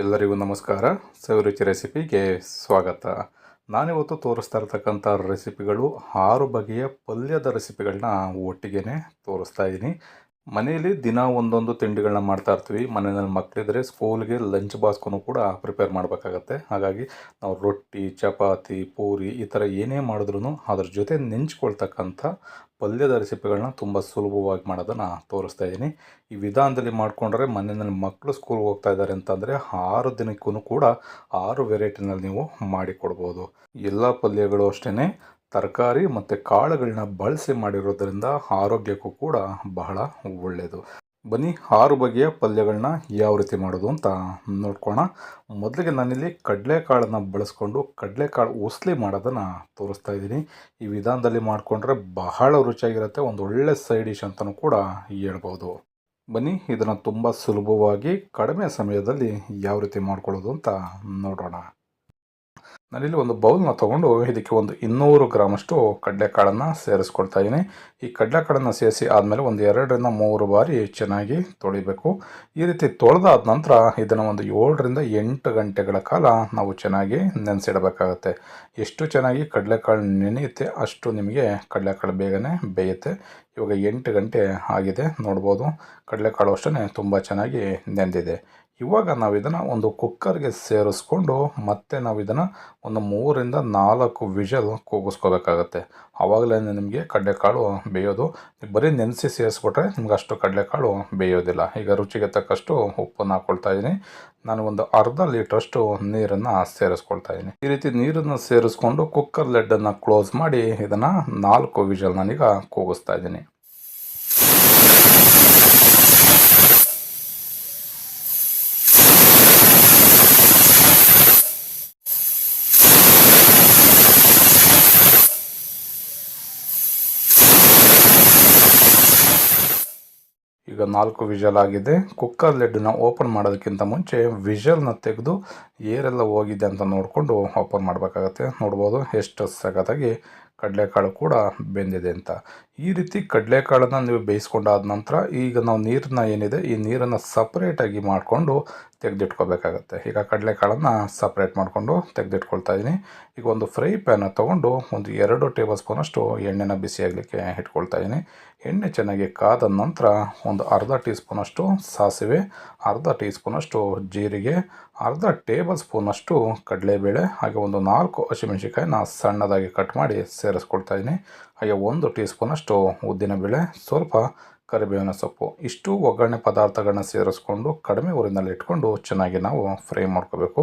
ಎಲ್ಲರಿಗೂ ನಮಸ್ಕಾರ. ಸವಿರುಚಿ ರೆಸಿಪಿಗೆ ಸ್ವಾಗತ. ನಾನಿವತ್ತು ತೋರಿಸ್ತಾ ಇರ್ತಕ್ಕಂಥ ರೆಸಿಪಿಗಳು 6 ಬಗೆಯ ಪಲ್ಯದ ರೆಸಿಪಿಗಳನ್ನ ಒಟ್ಟಿಗೆ ತೋರಿಸ್ತಾ ಇದ್ದೀನಿ. ಮನೆಯಲ್ಲಿ ದಿನ ಒಂದೊಂದು ತಿಂಡಿಗಳನ್ನ ಮಾಡ್ತಾ ಇರ್ತೀವಿ. ಮನೆಯಲ್ಲಿ ಮಕ್ಕಳಿದ್ರೆ ಸ್ಕೂಲ್ಗೆ ಲಂಚ್ ಬಾಕ್ಸ್ಗೂ ಕೂಡ ಪ್ರಿಪೇರ್ ಮಾಡಬೇಕಾಗತ್ತೆ. ಹಾಗಾಗಿ ನಾವು ರೊಟ್ಟಿ, ಚಪಾತಿ, ಪೂರಿ ಈ ಥರ ಏನೇ ಮಾಡಿದ್ರೂ ಅದ್ರ ಜೊತೆ ನೆಂಚ್ಕೊಳ್ತಕ್ಕಂಥ ಪಲ್ಯದ ರೆಸಿಪಿಗಳನ್ನ ತುಂಬ ಸುಲಭವಾಗಿ ಮಾಡೋದನ್ನು ತೋರಿಸ್ತಾ ಇದ್ದೀನಿ. ಈ ವಿಧಾನದಲ್ಲಿ ಮಾಡಿಕೊಂಡ್ರೆ ಮನೆಯಲ್ಲಿ ಮಕ್ಕಳು ಸ್ಕೂಲ್ಗೆ ಹೋಗ್ತಾ ಇದ್ದಾರೆ ಅಂತಂದರೆ 6 ದಿನಕ್ಕೂ ಕೂಡ 6 ವೆರೈಟಿನಲ್ಲಿ ನೀವು ಮಾಡಿಕೊಡ್ಬೋದು. ಎಲ್ಲ ಪಲ್ಯಗಳು ಅಷ್ಟೇ ತರಕಾರಿ ಮತ್ತು ಕಾಳುಗಳನ್ನ ಬಳಸಿ ಮಾಡಿರೋದ್ರಿಂದ ಆರೋಗ್ಯಕ್ಕೂ ಕೂಡ ಬಹಳ ಒಳ್ಳೆಯದು. ಬನ್ನಿ 6 ಬಗೆಯ ಪಲ್ಯಗಳನ್ನ ಯಾವ ರೀತಿ ಮಾಡೋದು ಅಂತ ನೋಡ್ಕೋಣ. ಮೊದಲಿಗೆ ನಾನಿಲ್ಲಿ ಕಡಲೆಕಾಳನ್ನು ಬಳಸ್ಕೊಂಡು ಕಡಲೆಕಾಳು ಉಸ್ಲಿ ಮಾಡೋದನ್ನು ತೋರಿಸ್ತಾ ಇದ್ದೀನಿ. ಈ ವಿಧಾನದಲ್ಲಿ ಮಾಡಿಕೊಂಡ್ರೆ ಬಹಳ ರುಚಿಯಾಗಿರುತ್ತೆ. ಒಂದು ಒಳ್ಳೆ ಸೈಡ್ ಡಿಶ್ ಅಂತಲೂ ಕೂಡ ಹೇಳ್ಬೋದು. ಬನ್ನಿ ಇದನ್ನು ತುಂಬ ಸುಲಭವಾಗಿ ಕಡಿಮೆ ಸಮಯದಲ್ಲಿ ಯಾವ ರೀತಿ ಮಾಡ್ಕೊಳ್ಳೋದು ಅಂತ ನೋಡೋಣ. ನಾನಿಲ್ಲಿ ಒಂದು ಬೌಲ್ನ ತೊಗೊಂಡು ಇದಕ್ಕೆ ಒಂದು 200 ಗ್ರಾಮಷ್ಟು ಕಡಲೆಕಾಳನ್ನು ಸೇರಿಸ್ಕೊಳ್ತಾ ಇದ್ದೀನಿ. ಈ ಕಡಲೆಕಾಳನ್ನು ಸೇರಿಸಿ ಆದಮೇಲೆ ಒಂದು 2 ರಿಂದ 3 ಬಾರಿ ಚೆನ್ನಾಗಿ ತೊಳಿಬೇಕು. ಈ ರೀತಿ ತೊಳೆದಾದ ನಂತರ ಇದನ್ನು ಒಂದು 7 ರಿಂದ 8 ಗಂಟೆಗಳ ಕಾಲ ನಾವು ಚೆನ್ನಾಗಿ ನೆನೆಸಿಡಬೇಕಾಗತ್ತೆ. ಎಷ್ಟು ಚೆನ್ನಾಗಿ ಕಡಲೆಕಾಳು ನೆನೆಯುತ್ತೆ ಅಷ್ಟು ನಿಮಗೆ ಕಡಲೆಕಾಳು ಬೇಗನೆ ಬೇಯುತ್ತೆ. ಇವಾಗ 8 ಗಂಟೆ ಆಗಿದೆ ನೋಡ್ಬೋದು. ಕಡಲೆಕಾಳು ಅಷ್ಟೇ ತುಂಬ ಚೆನ್ನಾಗಿ ನೆಂದಿದೆ. ಇವಾಗ ನಾವು ಇದನ್ನು ಒಂದು ಕುಕ್ಕರ್ಗೆ ಸೇರಿಸ್ಕೊಂಡು ಮತ್ತೆ ನಾವು ಇದನ್ನು ಒಂದು 3 ರಿಂದ 4 ವಿಷಲ್ ಕೂಗಿಸ್ಕೋಬೇಕಾಗತ್ತೆ. ಆವಾಗಲೇ ನಿಮಗೆ ಕಡಲೆಕಾಳು ಬೇಯೋದು. ಬರೀ ನೆನೆಸಿ ಸೇರಿಸ್ಬಿಟ್ರೆ ನಿಮ್ಗೆ ಅಷ್ಟು ಕಡಲೆಕಾಳು ಬೇಯೋದಿಲ್ಲ. ಈಗ ರುಚಿಗೆ ತಕ್ಕಷ್ಟು ಉಪ್ಪನ್ನು ಹಾಕ್ಕೊಳ್ತಾ ಇದ್ದೀನಿ. ನಾನು ಒಂದು ಅರ್ಧ ಲೀಟ್ರಷ್ಟು ನೀರನ್ನು ಸೇರಿಸ್ಕೊಳ್ತಾ ಇದ್ದೀನಿ. ಈ ರೀತಿ ನೀರನ್ನು ಸೇರಿಸ್ಕೊಂಡು ಕುಕ್ಕರ್ ಲಿಡ್ಡನ್ನು ಕ್ಲೋಸ್ ಮಾಡಿ ಇದನ್ನು 4 ವಿಷಲ್ ನಾನೀಗ ಕೂಗಿಸ್ತಾ ಇದ್ದೀನಿ. ಈಗ 4 ವಿಷಲ್ ಆಗಿದೆ. ಕುಕ್ಕರ್ ಲಿಡ್ಡನ್ನ ಓಪನ್ ಮಾಡೋದಕ್ಕಿಂತ ಮುಂಚೆ ವಿಷಲ್ನ ತೆಗೆದು ಏರೆಲ್ಲ ಹೋಗಿದೆ ಅಂತ ನೋಡಿಕೊಂಡು ಓಪನ್ ಮಾಡಬೇಕಾಗತ್ತೆ. ನೋಡ್ಬೋದು ಎಷ್ಟು ಸಖತ್ತಾಗಿ ಕಡಲೆಕಾಳು ಕೂಡ ಬೆಂದಿದೆ ಅಂತ. ಈ ರೀತಿ ಕಡಲೆಕಾಳನ್ನು ನೀವು ಬೇಯಿಸ್ಕೊಂಡಾದ ನಂತರ ಈಗ ನಾವು ನೀರನ್ನ ಏನಿದೆ ಈ ನೀರನ್ನು ಸಪ್ರೇಟಾಗಿ ಮಾಡಿಕೊಂಡು ತೆಗೆದಿಟ್ಕೋಬೇಕಾಗತ್ತೆ. ಈಗ ಕಡಲೆಕಾಳನ್ನು ಸಪ್ರೇಟ್ ಮಾಡಿಕೊಂಡು ತೆಗೆದಿಟ್ಕೊಳ್ತಾ ಇದ್ದೀನಿ. ಈಗ ಒಂದು ಫ್ರೈ ಪ್ಯಾನ ತೊಗೊಂಡು ಒಂದು 2 ಟೇಬಲ್ ಸ್ಪೂನಷ್ಟು ಎಣ್ಣೆನ ಬಿಸಿಯಾಗಲಿಕ್ಕೆ ಇಟ್ಕೊಳ್ತಾ ಇದ್ದೀನಿ. ಎಣ್ಣೆ ಚೆನ್ನಾಗಿ ಕಾದ ನಂತರ ಒಂದು ಅರ್ಧ ಟೀ ಸ್ಪೂನಷ್ಟು ಸಾಸಿವೆ, ಅರ್ಧ ಟೀ ಸ್ಪೂನಷ್ಟು ಜೀರಿಗೆ, ಅರ್ಧ ಟೇಬಲ್ ಸ್ಪೂನಷ್ಟು ಕಡಲೆಬೇಳೆ, ಹಾಗೆ ಒಂದು 4 ಹಸಿಮೆಣಸಿಕಾಯಿನ ಸಣ್ಣದಾಗಿ ಕಟ್ ಮಾಡಿ ಸೇರಿಸ್ಕೊಳ್ತಾ ಇದ್ದೀನಿ. ಹಾಗೆ 1 ಟೀ ಸ್ಪೂನಷ್ಟು ಉದ್ದಿನಬೇಳೆ, ಸ್ವಲ್ಪ ಕರಿಬೇವಿನ ಸೊಪ್ಪು, ಇಷ್ಟು ಒಗ್ಗರಣೆ ಪದಾರ್ಥಗಳನ್ನ ಸೇರಿಸ್ಕೊಂಡು ಕಡಿಮೆ ಊರಿನಲ್ಲಿ ಇಟ್ಕೊಂಡು ಚೆನ್ನಾಗಿ ನಾವು ಫ್ರೈ ಮಾಡ್ಕೋಬೇಕು.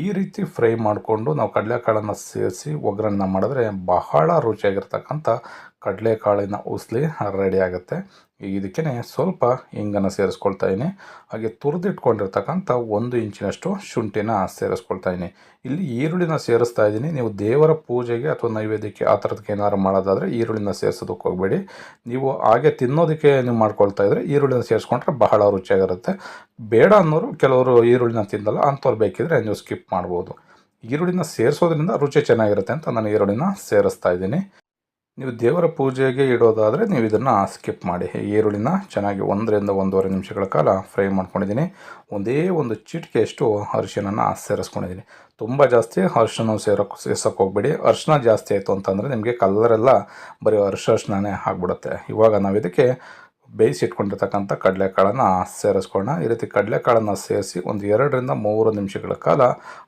ಈ ರೀತಿ ಫ್ರೈ ಮಾಡಿಕೊಂಡು ನಾವು ಕಡಲೆಕಾಳನ್ನು ಸೇರಿಸಿ ಒಗ್ಗರಣೆ ಮಾಡಿದ್ರೆ ಬಹಳ ರುಚಿಯಾಗಿರ್ತಕ್ಕಂಥ ಕಡಲೆಕಾಳಿನ ಉಸ್ಲಿ ರೆಡಿ ಆಗುತ್ತೆ. ಇದಕ್ಕೆ ಸ್ವಲ್ಪ ಹಿಂಗನ್ನು ಸೇರಿಸ್ಕೊಳ್ತಾ ಇದ್ದೀನಿ. ಹಾಗೆ ತುರಿದಿಟ್ಕೊಂಡಿರ್ತಕ್ಕಂಥ 1 ಇಂಚಿನಷ್ಟು ಶುಂಠಿನ ಸೇರಿಸ್ಕೊಳ್ತಾ ಇದ್ದೀನಿ. ಇಲ್ಲಿ ಈರುಳ್ಳಿನ ಸೇರಿಸ್ತಾ ಇದ್ದೀನಿ. ನೀವು ದೇವರ ಪೂಜೆಗೆ ಅಥವಾ ನೈವೇದ್ಯಕ್ಕೆ ಆ ಥರದಕ್ಕೆ ಏನಾದ್ರು ಮಾಡೋದಾದರೆ ಈರುಳ್ಳಿನ ಸೇರಿಸೋದಕ್ಕೆ ಹೋಗಬೇಡಿ. ನೀವು ಹಾಗೆ ತಿನ್ನೋದಕ್ಕೆ ನೀವು ಮಾಡ್ಕೊಳ್ತಾ ಇದ್ದರೆ ಈರುಳ್ಳಿನ ಸೇರಿಸ್ಕೊಂಡ್ರೆ ಬಹಳ ರುಚಿಯಾಗಿರುತ್ತೆ. ಬೇಡ ಅನ್ನೋರು ಕೆಲವರು ಈರುಳ್ಳಿನ ತಿನ್ನಲ್ಲ, ಅಂಥವ್ರು ಬೇಕಿದ್ರೆ ನೀವು ಸ್ಕಿಪ್ ಮಾಡ್ಬೋದು. ಈರುಳ್ಳಿನ ಸೇರಿಸೋದ್ರಿಂದ ರುಚಿ ಚೆನ್ನಾಗಿರುತ್ತೆ ಅಂತ ನಾನು ಈರುಳ್ಳಿನ ಸೇರಿಸ್ತಾ ಇದ್ದೀನಿ. ನೀವು ದೇವರ ಪೂಜೆಗೆ ಇಡೋದಾದರೆ ನೀವು ಇದನ್ನು ಸ್ಕಿಪ್ ಮಾಡಿ. ಈರುಳ್ಳಿನ ಚೆನ್ನಾಗಿ 1 ರಿಂದ 1.5 ನಿಮಿಷಗಳ ಕಾಲ ಫ್ರೈ ಮಾಡ್ಕೊಂಡಿದ್ದೀನಿ. ಒಂದೇ ಒಂದು ಚಿಟಿಕೆಯಷ್ಟು ಅರಿಶಿನ ಸೇರಿಸ್ಕೊಂಡಿದ್ದೀನಿ. ತುಂಬ ಜಾಸ್ತಿ ಅರಿಶಿನ ಸೇರ್ಸೋಕ್ಕೆ ಹೋಗಬೇಡಿ. ಅರಿಶಿನ ಜಾಸ್ತಿ ಆಯಿತು ಅಂತಂದರೆ ನಿಮಗೆ ಕಲರೆಲ್ಲ ಬರೀ ಅರಿಶಿಣನೇ ಆಗಿಬಿಡುತ್ತೆ. ಇವಾಗ ನಾವು ಇದಕ್ಕೆ ಬೇಯಿಸಿಟ್ಕೊಂಡಿರ್ತಕ್ಕಂಥ ಕಡಲೆಕಾಳನ್ನು ಸೇರಿಸ್ಕೊಳ್ಳೋಣ. ಈ ರೀತಿ ಕಡಲೆಕಾಳನ್ನು ಸೇರಿಸಿ ಒಂದು 2 ರಿಂದ 3 ನಿಮಿಷಗಳ ಕಾಲ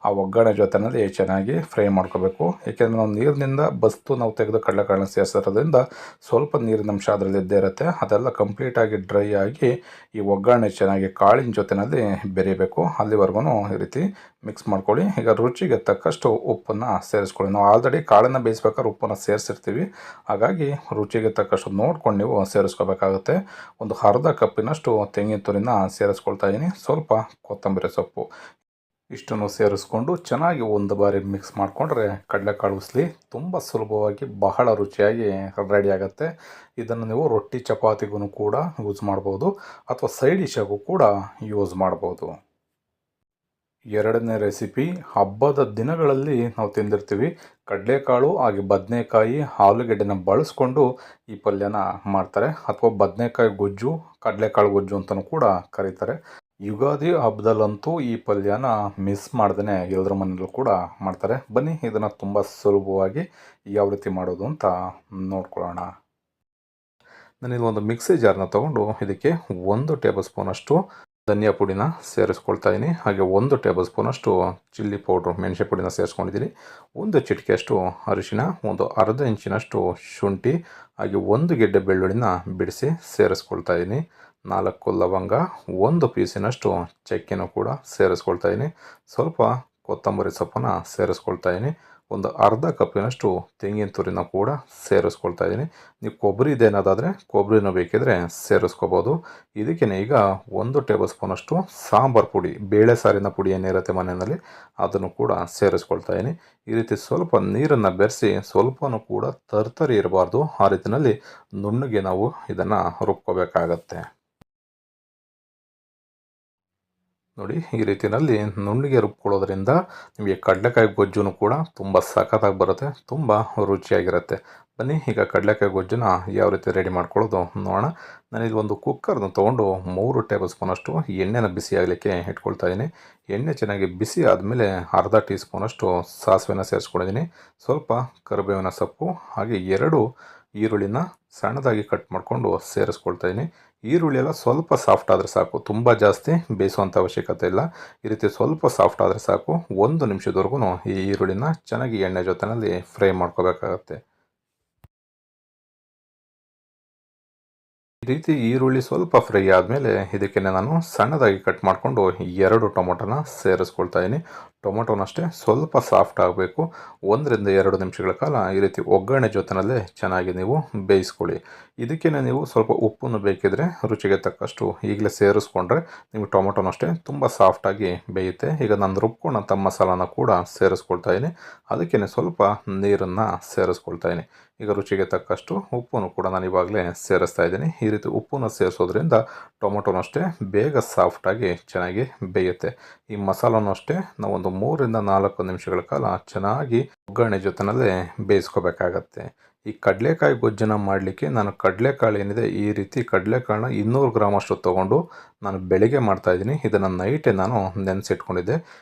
ಆ ಒಗ್ಗರಣೆ ಜೊತೆಯಲ್ಲಿ ಚೆನ್ನಾಗಿ ಫ್ರೈ ಮಾಡ್ಕೋಬೇಕು. ಏಕೆಂದರೆ ನಾವು ನೀರಿನಿಂದ ಬಸ್ತು ನಾವು ತೆಗೆದು ಕಡಲೆಕಾಳನ್ನ ಸೇರಿಸಿರೋದ್ರಿಂದ ಸ್ವಲ್ಪ ನೀರಿನ ಅಂಶ ಅದರಲ್ಲಿ ಇದ್ದೇ ಇರುತ್ತೆ. ಅದೆಲ್ಲ ಕಂಪ್ಲೀಟಾಗಿ ಡ್ರೈ ಆಗಿ ಈ ಒಗ್ಗರಣೆ ಚೆನ್ನಾಗಿ ಕಾಳಿನ ಜೊತೆಯಲ್ಲಿ ಬೆರಿಬೇಕು. ಅಲ್ಲಿವರೆಗೂ ಈ ರೀತಿ ಮಿಕ್ಸ್ ಮಾಡ್ಕೊಳ್ಳಿ. ಈಗ ರುಚಿಗೆ ತಕ್ಕಷ್ಟು ಉಪ್ಪನ್ನು ಸೇರಿಸ್ಕೊಳ್ಳಿ. ನಾವು ಆಲ್ರೆಡಿ ಕಾಳನ್ನು ಬೇಯಿಸ್ಬೇಕಾದ್ರೆ ಉಪ್ಪನ್ನು ಸೇರಿಸಿರ್ತೀವಿ. ಹಾಗಾಗಿ ರುಚಿಗೆ ತಕ್ಕಷ್ಟು ನೋಡ್ಕೊಂಡು ನೀವು ಸೇರಿಸ್ಕೋಬೇಕಾಗುತ್ತೆ. ಒಂದು ಅರ್ಧ ಕಪ್ಪಿನಷ್ಟು ತೆಂಗಿನ ತುರಿನ ಸೇರಿಸ್ಕೊಳ್ತಾ ಇದ್ದೀನಿ. ಸ್ವಲ್ಪ ಕೊತ್ತಂಬರಿ ಸೊಪ್ಪು, ಇಷ್ಟನ್ನು ಸೇರಿಸ್ಕೊಂಡು ಚೆನ್ನಾಗಿ ಒಂದು ಬಾರಿ ಮಿಕ್ಸ್ ಮಾಡಿಕೊಂಡ್ರೆ ಕಡಲೆಕಾಳು ಉಸ್ಲಿ ತುಂಬ ಸುಲಭವಾಗಿ ಬಹಳ ರುಚಿಯಾಗಿ ರೆಡಿ ಆಗುತ್ತೆ. ಇದನ್ನು ನೀವು ರೊಟ್ಟಿ ಚಪಾತಿಗೂ ಕೂಡ ಯೂಸ್ ಮಾಡ್ಬೋದು ಅಥವಾ ಸೈಡ್ ಡಿಶಾಗೂ ಕೂಡ ಯೂಸ್ ಮಾಡ್ಬೋದು. 2ನೇ ರೆಸಿಪಿ ಹಬ್ಬದ ದಿನಗಳಲ್ಲಿ ನಾವು ತಿಂದಿರ್ತೀವಿ. ಕಡಲೆಕಾಳು ಹಾಗೆ ಬದನೆಕಾಯಿ, ಆಲೂಗೆಡ್ಡೆನ ಬಳಸ್ಕೊಂಡು ಈ ಪಲ್ಯನ ಮಾಡ್ತಾರೆ ಅಥವಾ ಬದನೆಕಾಯಿ ಗೊಜ್ಜು, ಕಡಲೆಕಾಳು ಗೊಜ್ಜು ಅಂತಲೂ ಕೂಡ ಕರೀತಾರೆ. ಯುಗಾದಿ ಹಬ್ಬದಲ್ಲಂತೂ ಈ ಪಲ್ಯನ ಮಿಸ್ ಮಾಡ್ದೇ ಎಲ್ಲರ ಮನೇಲೂ ಕೂಡ ಮಾಡ್ತಾರೆ. ಬನ್ನಿ ಇದನ್ನು ತುಂಬ ಸುಲಭವಾಗಿ ಯಾವ ರೀತಿ ಮಾಡೋದು ಅಂತ ನೋಡ್ಕೊಳ್ಳೋಣ. ನಾನಿಲ್ಲಿ ಒಂದು ಮಿಕ್ಸಿ ಜಾರ್ನ ತೊಗೊಂಡು ಇದಕ್ಕೆ 1 ಟೇಬಲ್ ಸ್ಪೂನಷ್ಟು ಧನಿಯಾ ಪುಡಿನ ಸೇರಿಸ್ಕೊಳ್ತಾ ಇದ್ದೀನಿ. ಹಾಗೆ 1 ಟೇಬಲ್ ಸ್ಪೂನಷ್ಟು ಚಿಲ್ಲಿ ಪೌಡ್ರು ಮೆಣಸೆ ಪುಡಿನ ಸೇರಿಸ್ಕೊಂಡಿದ್ದೀನಿ. 1 ಚಿಟಿಕೆಯಷ್ಟು ಅರಿಶಿಣ, ಒಂದು ಅರ್ಧ ಇಂಚಿನಷ್ಟು ಶುಂಠಿ, ಹಾಗೆ 1 ಗೆಡ್ಡೆ ಬೆಳ್ಳುಳ್ಳಿನ ಬಿಡಿಸಿ ಸೇರಿಸ್ಕೊಳ್ತಾ ಇದ್ದೀನಿ. 4 ಲವಂಗ, 1 ಪೀಸಿನಷ್ಟು ಚಕ್ಕೆನೂ ಕೂಡ ಸೇರಿಸ್ಕೊಳ್ತಾ ಇದ್ದೀನಿ. ಸ್ವಲ್ಪ ಕೊತ್ತಂಬರಿ ಸೊಪ್ಪನ್ನು ಸೇರಿಸ್ಕೊಳ್ತಾ ಇದ್ದೀನಿ. ಒಂದು ಅರ್ಧ ಕಪ್ಪಿನಷ್ಟು ತೆಂಗಿನ ತುರಿನ ಕೂಡ ಸೇರಿಸ್ಕೊಳ್ತಾ ಇದ್ದೀನಿ. ನೀವು ಕೊಬ್ಬರಿ ಇದೇನಾದಾದರೆ ಕೊಬ್ಬರಿನ ಬೇಕಿದ್ರೆ ಸೇರಿಸ್ಕೋಬೋದು. ಇದಕ್ಕೆ ಈಗ 1 ಟೇಬಲ್ ಸ್ಪೂನಷ್ಟು ಸಾಂಬಾರು ಪುಡಿ, ಬೇಳೆ ಸಾರಿನ ಪುಡಿ ಏನಿರುತ್ತೆ ಮನೆಯಲ್ಲಿ ಅದನ್ನು ಕೂಡ ಸೇರಿಸ್ಕೊಳ್ತಾ ಇದ್ದೀನಿ. ಈ ರೀತಿ ಸ್ವಲ್ಪ ನೀರನ್ನು ಬೆರೆಸಿ ಸ್ವಲ್ಪನೂ ಕೂಡ ತರ್ತರಿ ಇರಬಾರ್ದು, ಆ ರೀತಿಯಲ್ಲಿ ನುಣ್ಣಗೆ ನಾವು ಇದನ್ನು ರುಬ್ಕೋಬೇಕಾಗತ್ತೆ. ನೋಡಿ, ಈ ರೀತಿಯಲ್ಲಿ ನುಣ್ಣಗೆ ರುಬ್ಕೊಳ್ಳೋದ್ರಿಂದ ನಿಮಗೆ ಕಡಲೆಕಾಯಿ ಗೊಜ್ಜು ಕೂಡ ತುಂಬ ಸಖತ್ತಾಗಿ ಬರುತ್ತೆ, ತುಂಬ ರುಚಿಯಾಗಿರುತ್ತೆ. ಬನ್ನಿ ಈಗ ಕಡಲೆಕಾಯಿ ಗೊಜ್ಜನ್ನ ಯಾವ ರೀತಿ ರೆಡಿ ಮಾಡ್ಕೊಳ್ಳೋದು ನೋಡೋಣ. ನಾನಿಲ್ಲಿ ಒಂದು ಕುಕ್ಕರ್ನ ತೊಗೊಂಡು 3 ಟೇಬಲ್ ಸ್ಪೂನಷ್ಟು ಎಣ್ಣೆನ ಬಿಸಿ ಆಗಲಿಕ್ಕೆ ಇಟ್ಕೊಳ್ತಾ ಇದ್ದೀನಿ. ಎಣ್ಣೆ ಚೆನ್ನಾಗಿ ಬಿಸಿ ಆದಮೇಲೆ ಅರ್ಧ ಟೀ ಸ್ಪೂನಷ್ಟು ಸಾಸಿವೆನ ಸೇರಿಸ್ಕೊಂಡಿದ್ದೀನಿ. ಸ್ವಲ್ಪ ಕರಿಬೇವಿನ ಸೊಪ್ಪು, ಹಾಗೆ 2 ಈರುಳ್ಳಿನ ಸಣ್ಣದಾಗಿ ಕಟ್ ಮಾಡಿಕೊಂಡು ಸೇರಿಸ್ಕೊಳ್ತಾ ಇದ್ದೀನಿ. ಈರುಳ್ಳಿ ಎಲ್ಲ ಸ್ವಲ್ಪ ಸಾಫ್ಟ್ ಆದರೆ ಸಾಕು, ತುಂಬ ಜಾಸ್ತಿ ಬೇಯಿಸುವಂಥ ಅವಶ್ಯಕತೆ ಇಲ್ಲ. ಈ ರೀತಿ ಸ್ವಲ್ಪ ಸಾಫ್ಟ್ ಆದರೆ ಸಾಕು. 1 ನಿಮಿಷದವರೆಗೂ ಈ ಈರುಳ್ಳಿನ ಚೆನ್ನಾಗಿ ಎಣ್ಣೆ ಜೊತೆಯಲ್ಲಿ ಫ್ರೈ ಮಾಡ್ಕೋಬೇಕಾಗತ್ತೆ. ಈ ರೀತಿ ಈರುಳ್ಳಿ ಸ್ವಲ್ಪ ಫ್ರೈ ಆದಮೇಲೆ ಇದಕ್ಕೆ ನಾನು ಸಣ್ಣದಾಗಿ ಕಟ್ ಮಾಡಿಕೊಂಡು 2 ಟೊಮೊಟೊನ ಸೇರಿಸ್ಕೊಳ್ತಾ ಇದ್ದೀನಿ. ಟೊಮೊಟೊನಷ್ಟೇ ಸ್ವಲ್ಪ ಸಾಫ್ಟ್ ಆಗಬೇಕು. 1-2 ನಿಮಿಷಗಳ ಕಾಲ ಈ ರೀತಿ ಒಗ್ಗರಣೆ ಜೊತೆಯಲ್ಲೇ ಚೆನ್ನಾಗಿ ನೀವು ಬೇಯಿಸ್ಕೊಳ್ಳಿ. ಇದಕ್ಕೆ ನೀವು ಸ್ವಲ್ಪ ಉಪ್ಪನ್ನು ಬೇಕಿದ್ರೆ ರುಚಿಗೆ ತಕ್ಕಷ್ಟು ಈಗಲೇ ಸೇರಿಸ್ಕೊಂಡ್ರೆ ನೀವು ಟೊಮೊಟೊನಷ್ಟೇ ತುಂಬ ಸಾಫ್ಟಾಗಿ ಬೇಯುತ್ತೆ. ಈಗ ನಾನು ರುಬ್ಕೊಂಡಂಥ ಮಸಾಲಾನ ಕೂಡ ಸೇರಿಸ್ಕೊಳ್ತಾ ಇದ್ದೀನಿ. ಅದಕ್ಕೆ ಸ್ವಲ್ಪ ನೀರನ್ನು ಸೇರಿಸ್ಕೊಳ್ತಾ ಇದ್ದೀನಿ. ಈಗ ರುಚಿಗೆ ತಕ್ಕಷ್ಟು ಉಪ್ಪನ್ನು ಕೂಡ ನಾನು ಇವಾಗಲೇ ಸೇರಿಸ್ತಾ ಇದ್ದೀನಿ. ಈ ರೀತಿ ಉಪ್ಪನ್ನು ಸೇರಿಸೋದ್ರಿಂದ ಟೊಮೊಟೊನಷ್ಟೇ ಬೇಗ ಸಾಫ್ಟಾಗಿ ಚೆನ್ನಾಗಿ ಬೇಯುತ್ತೆ. ಈ ಮಸಾಲನೂ ಅಷ್ಟೇ ನಾವು ಒಂದು 3-4 ನಿಮಿಷಗಳ ಕಾಲ ಚೆನ್ನಾಗಿ ಒಗ್ಗರಣೆ ಜೊತೆಯಲ್ಲೇ ಬೇಯಿಸ್ಕೋಬೇಕಾಗತ್ತೆ. ಈ ಕಡಲೆಕಾಯಿ ಗೊಜ್ಜನ್ನು ಮಾಡಲಿಕ್ಕೆ ನಾನು ಕಡಲೆಕಾಳು ಏನಿದೆ, ಈ ರೀತಿ ಕಡಲೆಕಾಳನ್ನ 200 ಗ್ರಾಮಷ್ಟು ತೊಗೊಂಡು ನಾನು ಬೆಳಿಗ್ಗೆ ಮಾಡ್ತಾಯಿದ್ದೀನಿ. ಇದನ್ನು ನೈಟೇ ನಾನು ನೆನೆಸಿಟ್ಕೊಂಡಿದ್ದೆ.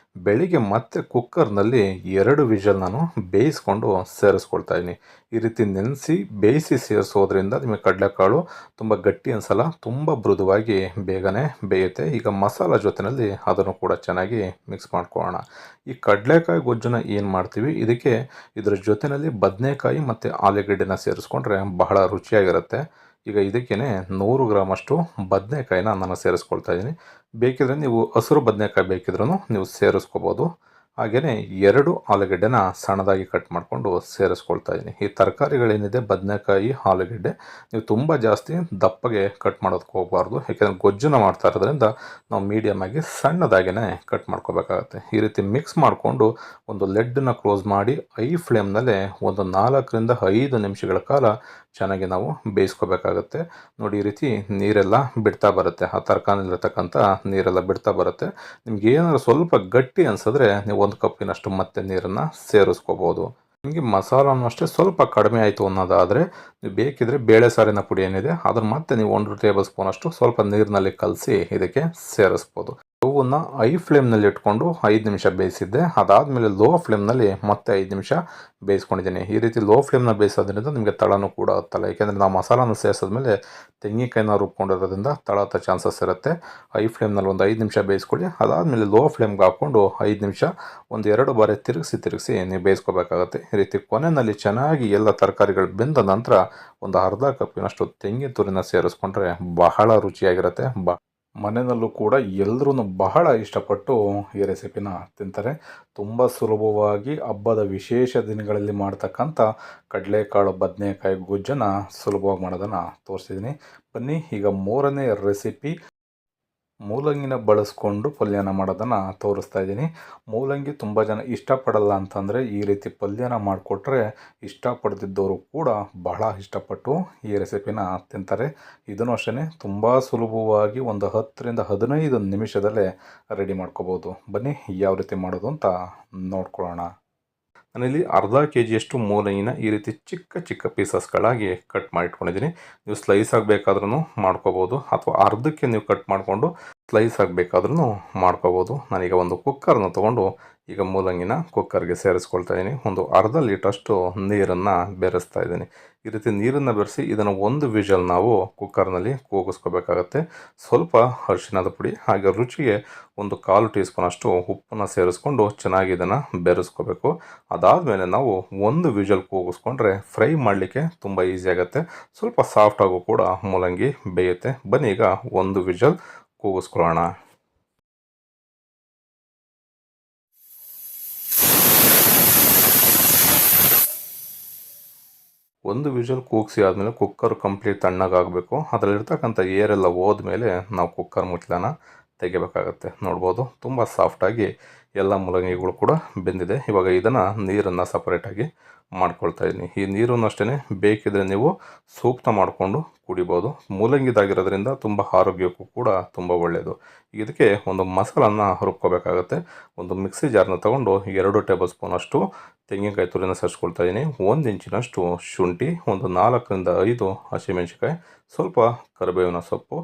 ಬೆಳಿಗ್ಗೆ ಮತ್ತೆ ಕುಕ್ಕರ್ನಲ್ಲಿ 2 ವಿಷಲ್ ನಾನು ಬೇಯಿಸ್ಕೊಂಡು ಸೇರಿಸ್ಕೊಳ್ತಾ ಇದ್ದೀನಿ. ಈ ರೀತಿ ನೆನೆಸಿ ಬೇಯಿಸಿ ಸೇರಿಸೋದ್ರಿಂದ ನಿಮಗೆ ಕಡಲೆಕಾಳು ತುಂಬ ಗಟ್ಟಿ ಅನಿಸಲ್ಲ, ತುಂಬ ಮೃದುವಾಗಿ ಬೇಗನೆ ಬೇಯುತ್ತೆ. ಈಗ ಮಸಾಲ ಜೊತೆಯಲ್ಲಿ ಅದನ್ನು ಕೂಡ ಚೆನ್ನಾಗಿ ಮಿಕ್ಸ್ ಮಾಡ್ಕೊಳ್ಳೋಣ. ಈ ಕಡಲೆಕಾಯಿ ಗೊಜ್ಜನ್ನು ಏನು ಮಾಡ್ತೀವಿ, ಇದಕ್ಕೆ ಇದರ ಜೊತೆಯಲ್ಲಿ ಬದನೆಕಾಯಿ ಮತ್ತು ಆಲೂಗಡ್ಡೆನ ಸೇರಿಸ್ಕೊಂಡ್ರೆ ಬಹಳ ರುಚಿಯಾಗಿರುತ್ತೆ. ಈಗ ಇದಕ್ಕೇ 100 ಗ್ರಾಮಷ್ಟು ಬದನೆಕಾಯಿನ ನಾನು ಸೇರಿಸ್ಕೊಳ್ತಾ ಇದ್ದೀನಿ. ಬೇಕಿದ್ರೆ ನೀವು ಹಸಿರು ಬದನೆಕಾಯಿ ಬೇಕಿದ್ರೂ ನೀವು ಸೇರಿಸ್ಕೋಬೋದು. ಹಾಗೆಯೇ 2 ಆಲೂಗಡ್ಡೆನ ಸಣ್ಣದಾಗಿ ಕಟ್ ಮಾಡಿಕೊಂಡು ಸೇರಿಸ್ಕೊಳ್ತಾ ಇದ್ದೀನಿ. ಈ ತರಕಾರಿಗಳೇನಿದೆ ಬದನೆಕಾಯಿ, ಆಲೂಗಡ್ಡೆ, ನೀವು ತುಂಬ ಜಾಸ್ತಿ ದಪ್ಪಗೆ ಕಟ್ ಮಾಡೋದಕ್ಕೆ ಹೋಗಬಾರ್ದು. ಯಾಕೆಂದರೆ ಗೊಜ್ಜನ್ನು ಮಾಡ್ತಾ ಇರೋದ್ರಿಂದ ನಾವು ಮೀಡಿಯಮಾಗಿ ಸಣ್ಣದಾಗಿಯೇ ಕಟ್ ಮಾಡ್ಕೋಬೇಕಾಗತ್ತೆ. ಈ ರೀತಿ ಮಿಕ್ಸ್ ಮಾಡಿಕೊಂಡು ಒಂದು ಲೆಡ್ಡನ್ನು ಕ್ಲೋಸ್ ಮಾಡಿ ಐ ಫ್ಲೇಮ್ನಲ್ಲೇ ಒಂದು 4-5 ನಿಮಿಷಗಳ ಕಾಲ ಚೆನ್ನಾಗಿ ನಾವು ಬೇಯಿಸ್ಕೋಬೇಕಾಗತ್ತೆ. ನೋಡಿ, ಈ ರೀತಿ ನೀರೆಲ್ಲ ಬಿಡ್ತಾ ಬರುತ್ತೆ, ಆ ತರಕಾರಿಲಿರ್ತಕ್ಕಂಥ ನೀರೆಲ್ಲ ಬಿಡ್ತಾ ಬರುತ್ತೆ. ನಿಮ್ಗೆ ಏನಾದರೂ ಸ್ವಲ್ಪ ಗಟ್ಟಿ ಅನಿಸಿದ್ರೆ ನೀವು 1 ಕಪ್ಪಿನಷ್ಟು ಮತ್ತೆ ನೀರನ್ನು ಸೇರಿಸ್ಕೋಬೋದು. ನಿಮಗೆ ಮಸಾಲನೂ ಅಷ್ಟೇ ಸ್ವಲ್ಪ ಕಡಿಮೆ ಆಯಿತು ಅನ್ನೋದಾದರೆ ನೀವು ಬೇಕಿದ್ರೆ ಬೇಳೆ ಸಾರಿನ ಪುಡಿ ಏನಿದೆ ಅದನ್ನು ಮತ್ತೆ ನೀವು 1 ಟೇಬಲ್ ಸ್ಪೂನಷ್ಟು ಸ್ವಲ್ಪ ನೀರಿನಲ್ಲಿ ಕಲಸಿ ಇದಕ್ಕೆ ಸೇರಿಸ್ಬೋದು. ಸ್ಟೌವನ್ನು ಐ ಫ್ಲೇಮ್ನಲ್ಲಿ ಇಟ್ಕೊಂಡು 5 ನಿಮಿಷ ಬೇಯಿಸಿದ್ದೆ. ಅದಾದಮೇಲೆ ಲೋ ಫ್ಲೇಮ್ನಲ್ಲಿ ಮತ್ತೆ 5 ನಿಮಿಷ ಬೇಯಿಸ್ಕೊಂಡಿದ್ದೀನಿ. ಈ ರೀತಿ ಲೋ ಫ್ಲೇಮ್ನ ಬೇಯಿಸೋದ್ರಿಂದ ನಿಮಗೆ ತಳನೂ ಕೂಡ ಹತ್ತಲ್ಲ. ಏಕೆಂದರೆ ನಾವು ಮಸಾಲಾನ ಸೇರಿಸಿದ್ಮೇಲೆ ತೆಂಗಿನಕಾಯಿನ ರುಬ್ಕೊಂಡಿರೋದ್ರಿಂದ ತಳ ಹತ್ತೋ ಚಾನ್ಸಸ್ ಇರುತ್ತೆ. ಐ ಫ್ಲೇಮ್ನಲ್ಲಿ ಒಂದು 5 ನಿಮಿಷ ಬೇಯಿಸ್ಕೊಳ್ಳಿ. ಅದಾದಮೇಲೆ ಲೋ ಫ್ಲೇಮ್ಗೆ ಹಾಕ್ಕೊಂಡು 5 ನಿಮಿಷ ಒಂದು 2 ಬಾರಿ ತಿರುಗಿಸಿ ನೀವು ಬೇಯಿಸ್ಕೋಬೇಕಾಗತ್ತೆ. ಈ ರೀತಿ ಕೊನೆಯಲ್ಲಿ ಚೆನ್ನಾಗಿ ಎಲ್ಲ ತರಕಾರಿಗಳು ಬೆಂದ ನಂತರ ಒಂದು ಅರ್ಧ ಕಪ್ಪಿನಷ್ಟು ತೆಂಗಿನ ತುರಿನ ಸೇರಿಸ್ಕೊಂಡ್ರೆ ಬಹಳ ರುಚಿಯಾಗಿರುತ್ತೆ. ಮನೆಯಲ್ಲೂ ಕೂಡ ಎಲ್ಲರೂ ಬಹಳ ಇಷ್ಟಪಟ್ಟು ಈ ರೆಸಿಪಿನ ತಿಂತಾರೆ. ತುಂಬ ಸುಲಭವಾಗಿ ಹಬ್ಬದ ವಿಶೇಷ ದಿನಗಳಲ್ಲಿ ಮಾಡ್ತಕ್ಕಂಥ ಕಡಲೆಕಾಳು ಬದನೆಕಾಯಿ ಗೊಜ್ಜನ್ನು ಸುಲಭವಾಗಿ ಮಾಡೋದನ್ನು ತೋರಿಸಿದ್ದೀನಿ. ಬನ್ನಿ ಈಗ 3ನೇ ರೆಸಿಪಿ ಮೂಲಂಗಿನ ಬಳಸ್ಕೊಂಡು ಪಲ್ಯನ ಮಾಡೋದನ್ನು ತೋರಿಸ್ತಾ ಇದ್ದೀನಿ. ಮೂಲಂಗಿ ತುಂಬ ಜನ ಇಷ್ಟಪಡಲ್ಲ ಅಂತಂದರೆ ಈ ರೀತಿ ಪಲ್ಯನ ಮಾಡಿಕೊಟ್ರೆ ಇಷ್ಟಪಡ್ತಿದ್ದವರು ಕೂಡ ಬಹಳ ಇಷ್ಟಪಟ್ಟು ಈ ರೆಸಿಪಿನ ತಿಂತಾರೆ. ಇದನ್ನು ಅಷ್ಟೇ ತುಂಬ ಸುಲಭವಾಗಿ ಒಂದು 10-15 ನಿಮಿಷದಲ್ಲೇ ರೆಡಿ ಮಾಡ್ಕೋಬೋದು. ಬನ್ನಿ ಯಾವ ರೀತಿ ಮಾಡೋದು ಅಂತ ನೋಡ್ಕೊಳ್ಳೋಣ. ನಾನಿಲ್ಲಿ ಅರ್ಧ KGಯಷ್ಟು ಮೂಲಂಗಿನ ಈ ರೀತಿ ಚಿಕ್ಕ ಚಿಕ್ಕ ಪೀಸಸ್ಗಳಾಗಿ ಕಟ್ ಮಾಡಿಟ್ಕೊಂಡಿದ್ದೀನಿ. ನೀವು ಸ್ಲೈಸ್ ಆಗಬೇಕಾದ್ರೂ ಮಾಡ್ಕೋಬೋದು, ಅಥವಾ ಅರ್ಧಕ್ಕೆ ನೀವು ಕಟ್ ಮಾಡಿಕೊಂಡು ಸ್ಲೈಸ್ ಆಗಬೇಕಾದ್ರೂ ಮಾಡ್ಕೋಬೋದು. ನಾನೀಗ ಒಂದು ಕುಕ್ಕರ್ನ ತೊಗೊಂಡು ಈಗ ಮೂಲಂಗಿನ ಕುಕ್ಕರ್ಗೆ ಸೇರಿಸ್ಕೊಳ್ತಾ ಇದ್ದೀನಿ. ಒಂದು ಅರ್ಧ ಲೀಟ್ರಷ್ಟು ನೀರನ್ನು ಬೆರೆಸ್ತಾ ಇದ್ದೀನಿ. ಈ ರೀತಿ ನೀರನ್ನು ಬೆರೆಸಿ ಇದನ್ನು ಒಂದು ವಿಷಲ್ ನಾವು ಕುಕ್ಕರ್ನಲ್ಲಿ ಕೂಗಿಸ್ಕೋಬೇಕಾಗತ್ತೆ. ಸ್ವಲ್ಪ ಅರಿಶಿಣದ ಪುಡಿ ಹಾಗೆ ರುಚಿಗೆ ಒಂದು 1/4 ಟೀ ಸ್ಪೂನಷ್ಟು ಉಪ್ಪನ್ನು ಸೇರಿಸ್ಕೊಂಡು ಚೆನ್ನಾಗಿ ಇದನ್ನು ಬೆರೆಸ್ಕೋಬೇಕು. ಅದಾದಮೇಲೆ ನಾವು ಒಂದು ವಿಷಲ್ ಕೂಗಿಸ್ಕೊಂಡ್ರೆ ಫ್ರೈ ಮಾಡಲಿಕ್ಕೆ ತುಂಬ ಈಸಿ ಆಗುತ್ತೆ. ಸ್ವಲ್ಪ ಸಾಫ್ಟಾಗೂ ಕೂಡ ಮೂಲಂಗಿ ಬೇಯುತ್ತೆ. ಬನ್ನಿ ಈಗ ಒಂದು ವಿಷಲ್ ಕೂಗಿಸ್ಕೊಳ್ಳೋಣ. ಒಂದು ವಿಷಲ್ ಕೂಗಿಸಿ ಆದಮೇಲೆ ಕುಕ್ಕರ್ ಕಂಪ್ಲೀಟ್ ತಣ್ಣಗಾಗಬೇಕು. ಅದರಲ್ಲಿರ್ತಕ್ಕಂಥ ಏರೆಲ್ಲ ಹೋದ್ಮೇಲೆ ನಾವು ಕುಕ್ಕರ್ ಮುಚ್ಚಳನ ತೆಗಿಬೇಕಾಗತ್ತೆ. ನೋಡ್ಬೋದು ತುಂಬ ಸಾಫ್ಟಾಗಿ ಎಲ್ಲ ಮೂಲಂಗಿಗಳು ಕೂಡ ಬೆಂದಿದೆ. ಇವಾಗ ಇದನ್ನು ನೀರನ್ನು ಸಪ್ರೇಟಾಗಿ ಮಾಡ್ಕೊಳ್ತಾ ಇದ್ದೀನಿ. ಈ ನೀರನ್ನು ಅಷ್ಟೇ ಬೇಕಿದ್ರೆ ನೀವು ಸೂಪ್ನ ಮಾಡಿಕೊಂಡು ಕುಡಿಬೋದು. ಮೂಲಂಗಿದಾಗಿರೋದ್ರಿಂದ ತುಂಬ ಆರೋಗ್ಯಕ್ಕೂ ಕೂಡ ತುಂಬ ಒಳ್ಳೆಯದು. ಇದಕ್ಕೆ ಒಂದು ಮಸಾಲನ್ನು ರುಬ್ಕೋಬೇಕಾಗತ್ತೆ. ಒಂದು ಮಿಕ್ಸಿ ಜಾರ್ನ ತೊಗೊಂಡು 2 ಟೇಬಲ್ ಸ್ಪೂನಷ್ಟು ತೆಂಗಿನಕಾಯಿ ತುರಿನ ಸೇರಿಸ್ಕೊಳ್ತಾ ಇದ್ದೀನಿ. 1 ಇಂಚಿನಷ್ಟು ಶುಂಠಿ, ಒಂದು 4ರಿಂದ 5 ಹಸಿಮೆಣಸಿಕಾಯಿ, ಸ್ವಲ್ಪ ಕರಿಬೇವಿನ ಸೊಪ್ಪು,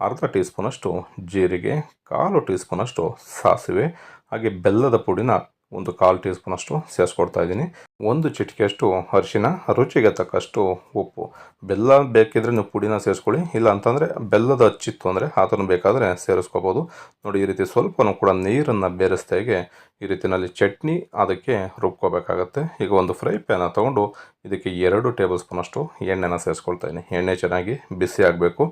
ಅರ್ಧ ಟೀ ಸ್ಪೂನಷ್ಟು ಜೀರಿಗೆ, 1/4 ಟೀ ಸ್ಪೂನಷ್ಟು ಸಾಸಿವೆ, ಹಾಗೆ ಬೆಲ್ಲದ ಪುಡಿನ ಒಂದು 1/4 ಟೀ ಸ್ಪೂನಷ್ಟು ಸೇರಿಸ್ಕೊಡ್ತಾ ಇದ್ದೀನಿ. 1 ಚಿಟಿಕೆಯಷ್ಟು ಅರಿಶಿನ, ರುಚಿಗೆ ತಕ್ಕಷ್ಟು ಉಪ್ಪು. ಬೆಲ್ಲ ಬೇಕಿದ್ರೆ ನೀವು ಪುಡಿನ ಸೇರಿಸ್ಕೊಳ್ಳಿ, ಇಲ್ಲ ಅಂತಂದರೆ ಬೆಲ್ಲದ ಹಚ್ಚಿತ್ತು ಅಂದರೆ ಅದನ್ನು ಬೇಕಾದರೆ ಸೇರಿಸ್ಕೋಬೋದು. ನೋಡಿ, ಈ ರೀತಿ ಸ್ವಲ್ಪನೂ ಕೂಡ ನೀರನ್ನು ಬೆರೆಸ್ದಾಗೆ ಈ ರೀತಿಯಲ್ಲಿ ಚಟ್ನಿ ಅದಕ್ಕೆ ರುಬ್ಕೋಬೇಕಾಗತ್ತೆ. ಈಗ ಒಂದು ಫ್ರೈ ಪ್ಯಾನ ತೊಗೊಂಡು ಇದಕ್ಕೆ 2 ಟೇಬಲ್ ಸ್ಪೂನಷ್ಟು ಎಣ್ಣೆನ ಸೇರಿಸ್ಕೊಳ್ತಾ ಇದ್ದೀನಿ. ಎಣ್ಣೆ ಚೆನ್ನಾಗಿ ಬಿಸಿ ಆಗಬೇಕು.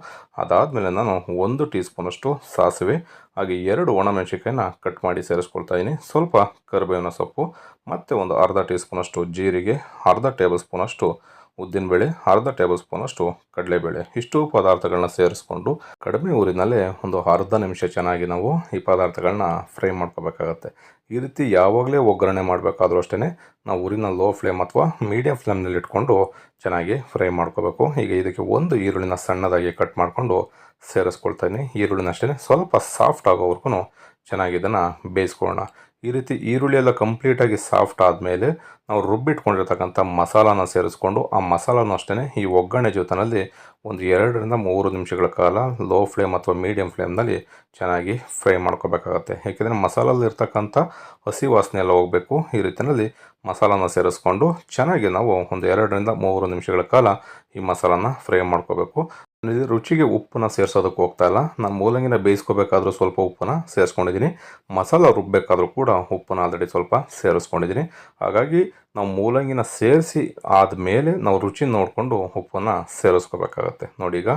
ಅದಾದಮೇಲೆ ನಾನು 1 ಟೀ ಸ್ಪೂನಷ್ಟು ಸಾಸಿವೆ ಹಾಗೆ 2 ಒಣಮೆಣಸಿಕಾಯಿನ ಕಟ್ ಮಾಡಿ ಸೇರಿಸ್ಕೊಳ್ತಾ ಇದ್ದೀನಿ. ಸ್ವಲ್ಪ ಕರಿಬೇವಿನ ಸೊಪ್ಪು ಮತ್ತು ಒಂದು ಅರ್ಧ ಟೀ ಸ್ಪೂನಷ್ಟು ಜೀರಿಗೆ, ಅರ್ಧ ಟೇಬಲ್ ಸ್ಪೂನಷ್ಟು ಉದ್ದಿನಬೇಳೆ, ಅರ್ಧ ಟೇಬಲ್ ಸ್ಪೂನಷ್ಟು ಕಡಲೆಬೇಳೆ. ಇಷ್ಟು ಪದಾರ್ಥಗಳನ್ನ ಸೇರಿಸ್ಕೊಂಡು ಕಡಿಮೆ ಊರಿನಲ್ಲೇ ಒಂದು ಅರ್ಧ ನಿಮಿಷ ಚೆನ್ನಾಗಿ ನಾವು ಈ ಪದಾರ್ಥಗಳನ್ನ ಫ್ರೈ ಮಾಡ್ಕೋಬೇಕಾಗತ್ತೆ. ಈ ರೀತಿ ಯಾವಾಗಲೇ ಒಗ್ಗರಣೆ ಮಾಡಬೇಕಾದ್ರೂ ಅಷ್ಟೇ ನಾವು ಊರಿನ ಲೋ ಫ್ಲೇಮ್ ಅಥವಾ ಮೀಡಿಯಂ ಫ್ಲೇಮ್ನಲ್ಲಿ ಇಟ್ಕೊಂಡು ಚೆನ್ನಾಗಿ ಫ್ರೈ ಮಾಡ್ಕೋಬೇಕು. ಈಗ ಇದಕ್ಕೆ ಒಂದು ಈರುಳ್ಳಿನ ಸಣ್ಣದಾಗಿ ಕಟ್ ಮಾಡಿಕೊಂಡು ಸೇರಿಸ್ಕೊಳ್ತಾ ಇದ್ದೀನಿ. ಈರುಳ್ಳಿನ ಅಷ್ಟೇ ಸ್ವಲ್ಪ ಸಾಫ್ಟ್ ಆಗೋವರೆಗೂ ಚೆನ್ನಾಗಿ ಇದನ್ನು ಬೇಯಿಸ್ಕೊಳ್ಳೋಣ. ಈ ರೀತಿ ಈರುಳ್ಳಿ ಎಲ್ಲ ಕಂಪ್ಲೀಟಾಗಿ ಸಾಫ್ಟ್ ಆದಮೇಲೆ ನಾವು ರುಬ್ಬಿಟ್ಕೊಂಡಿರ್ತಕ್ಕಂಥ ಮಸಾಲಾನ ಸೇರಿಸ್ಕೊಂಡು ಆ ಮಸಾಲಾನು ಅಷ್ಟೇ ಈ ಒಗ್ಗರಣೆ ಜೊತೆಯಲ್ಲಿ ಒಂದು 2ರಿಂದ 3 ನಿಮಿಷಗಳ ಕಾಲ ಲೋ ಫ್ಲೇಮ್ ಅಥವಾ ಮೀಡಿಯಂ ಫ್ಲೇಮ್ನಲ್ಲಿ ಚೆನ್ನಾಗಿ ಫ್ರೈ ಮಾಡ್ಕೋಬೇಕಾಗತ್ತೆ. ಏಕೆಂದರೆ ಮಸಾಲಲ್ಲಿರ್ತಕ್ಕಂಥ ಹಸಿ ವಾಸನೆ ಎಲ್ಲ ಹೋಗಬೇಕು. ಈ ರೀತಿಯಲ್ಲಿ ಮಸಾಲಾನ ಸೇರಿಸ್ಕೊಂಡು ಚೆನ್ನಾಗಿ ನಾವು ಒಂದು 2ರಿಂದ 3 ನಿಮಿಷಗಳ ಕಾಲ ಈ ಮಸಾಲಾನ ಫ್ರೈ ಮಾಡ್ಕೋಬೇಕು. ರುಚಿಗೆ ಉಪ್ಪನ್ನ ಸೇರಿಸೋದಕ್ಕೆ ಹೋಗ್ತಾ ಇಲ್ಲ. ನಾನು ಮೂಲಂಗಿನ ಬೇಯಿಸ್ಕೋಬೇಕಾದ್ರೂ ಸ್ವಲ್ಪ ಉಪ್ಪನ್ನ ಸೇರಿಸ್ಕೊಂಡಿದ್ದೀನಿ. ಮಸಾಲ ರುಬ್ಬಬೇಕಾದ್ರೂ ಕೂಡ ಉಪ್ಪನ್ನ ಆಲ್ರೆಡಿ ಸ್ವಲ್ಪ ಸೇರಿಸ್ಕೊಂಡಿದ್ದೀನಿ. ಹಾಗಾಗಿ ನಾವು ಮೂಲಂಗಿನ ಸೇರಿಸಿ ಆದಮೇಲೆ ನಾವು ರುಚಿ ನೋಡಿಕೊಂಡು ಉಪ್ಪನ್ನು ಸೇರಿಸ್ಕೋಬೇಕಾಗತ್ತೆ. ನೋಡಿ, ಈಗ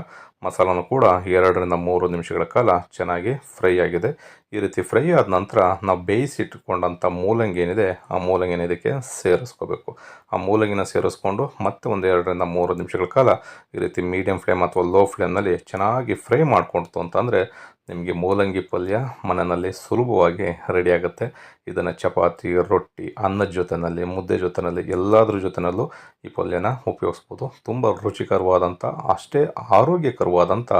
ಮಸಾಲನೂ ಕೂಡ 2ರಿಂದ 3 ನಿಮಿಷಗಳ ಕಾಲ ಚೆನ್ನಾಗಿ ಫ್ರೈ ಆಗಿದೆ. ಈ ರೀತಿ ಫ್ರೈ ಆದ ನಂತರ ನಾವು ಬೇಯಿಸಿಟ್ಕೊಂಡಂಥ ಮೂಲಂಗಿ ಏನಿದೆ ಆ ಮೂಲಂಗಿನ ಇದಕ್ಕೆ ಸೇರಿಸ್ಕೋಬೇಕು. ಆ ಮೂಲಂಗಿನ ಸೇರಿಸ್ಕೊಂಡು ಮತ್ತೆ ಒಂದು 2ರಿಂದ 3 ನಿಮಿಷಗಳ ಕಾಲ ಈ ರೀತಿ ಮೀಡಿಯಂ ಫ್ಲೇಮ್ ಅಥವಾ ಲೋ ಫ್ಲೇಮ್ನಲ್ಲಿ ಚೆನ್ನಾಗಿ ಫ್ರೈ ಮಾಡ್ಕೊಳ್ತು ಅಂತಂದರೆ ನಿಮಗೆ ಮೂಲಂಗಿ ಪಲ್ಯ ಮನೆಯಲ್ಲಿ ಸುಲಭವಾಗಿ ರೆಡಿ ಆಗುತ್ತೆ. ಇದನ್ನು ಚಪಾತಿ, ರೊಟ್ಟಿ, ಅನ್ನದ ಜೊತೆಯಲ್ಲಿ, ಮುದ್ದೆ ಜೊತೆಯಲ್ಲಿ ಎಲ್ಲದ್ರ ಜೊತೆಯಲ್ಲೂ ಈ ಪಲ್ಯನ ಉಪಯೋಗಿಸ್ಬೋದು. ತುಂಬ ರುಚಿಕರವಾದಂಥ ಅಷ್ಟೇ ಆರೋಗ್ಯಕರವಾದಂಥ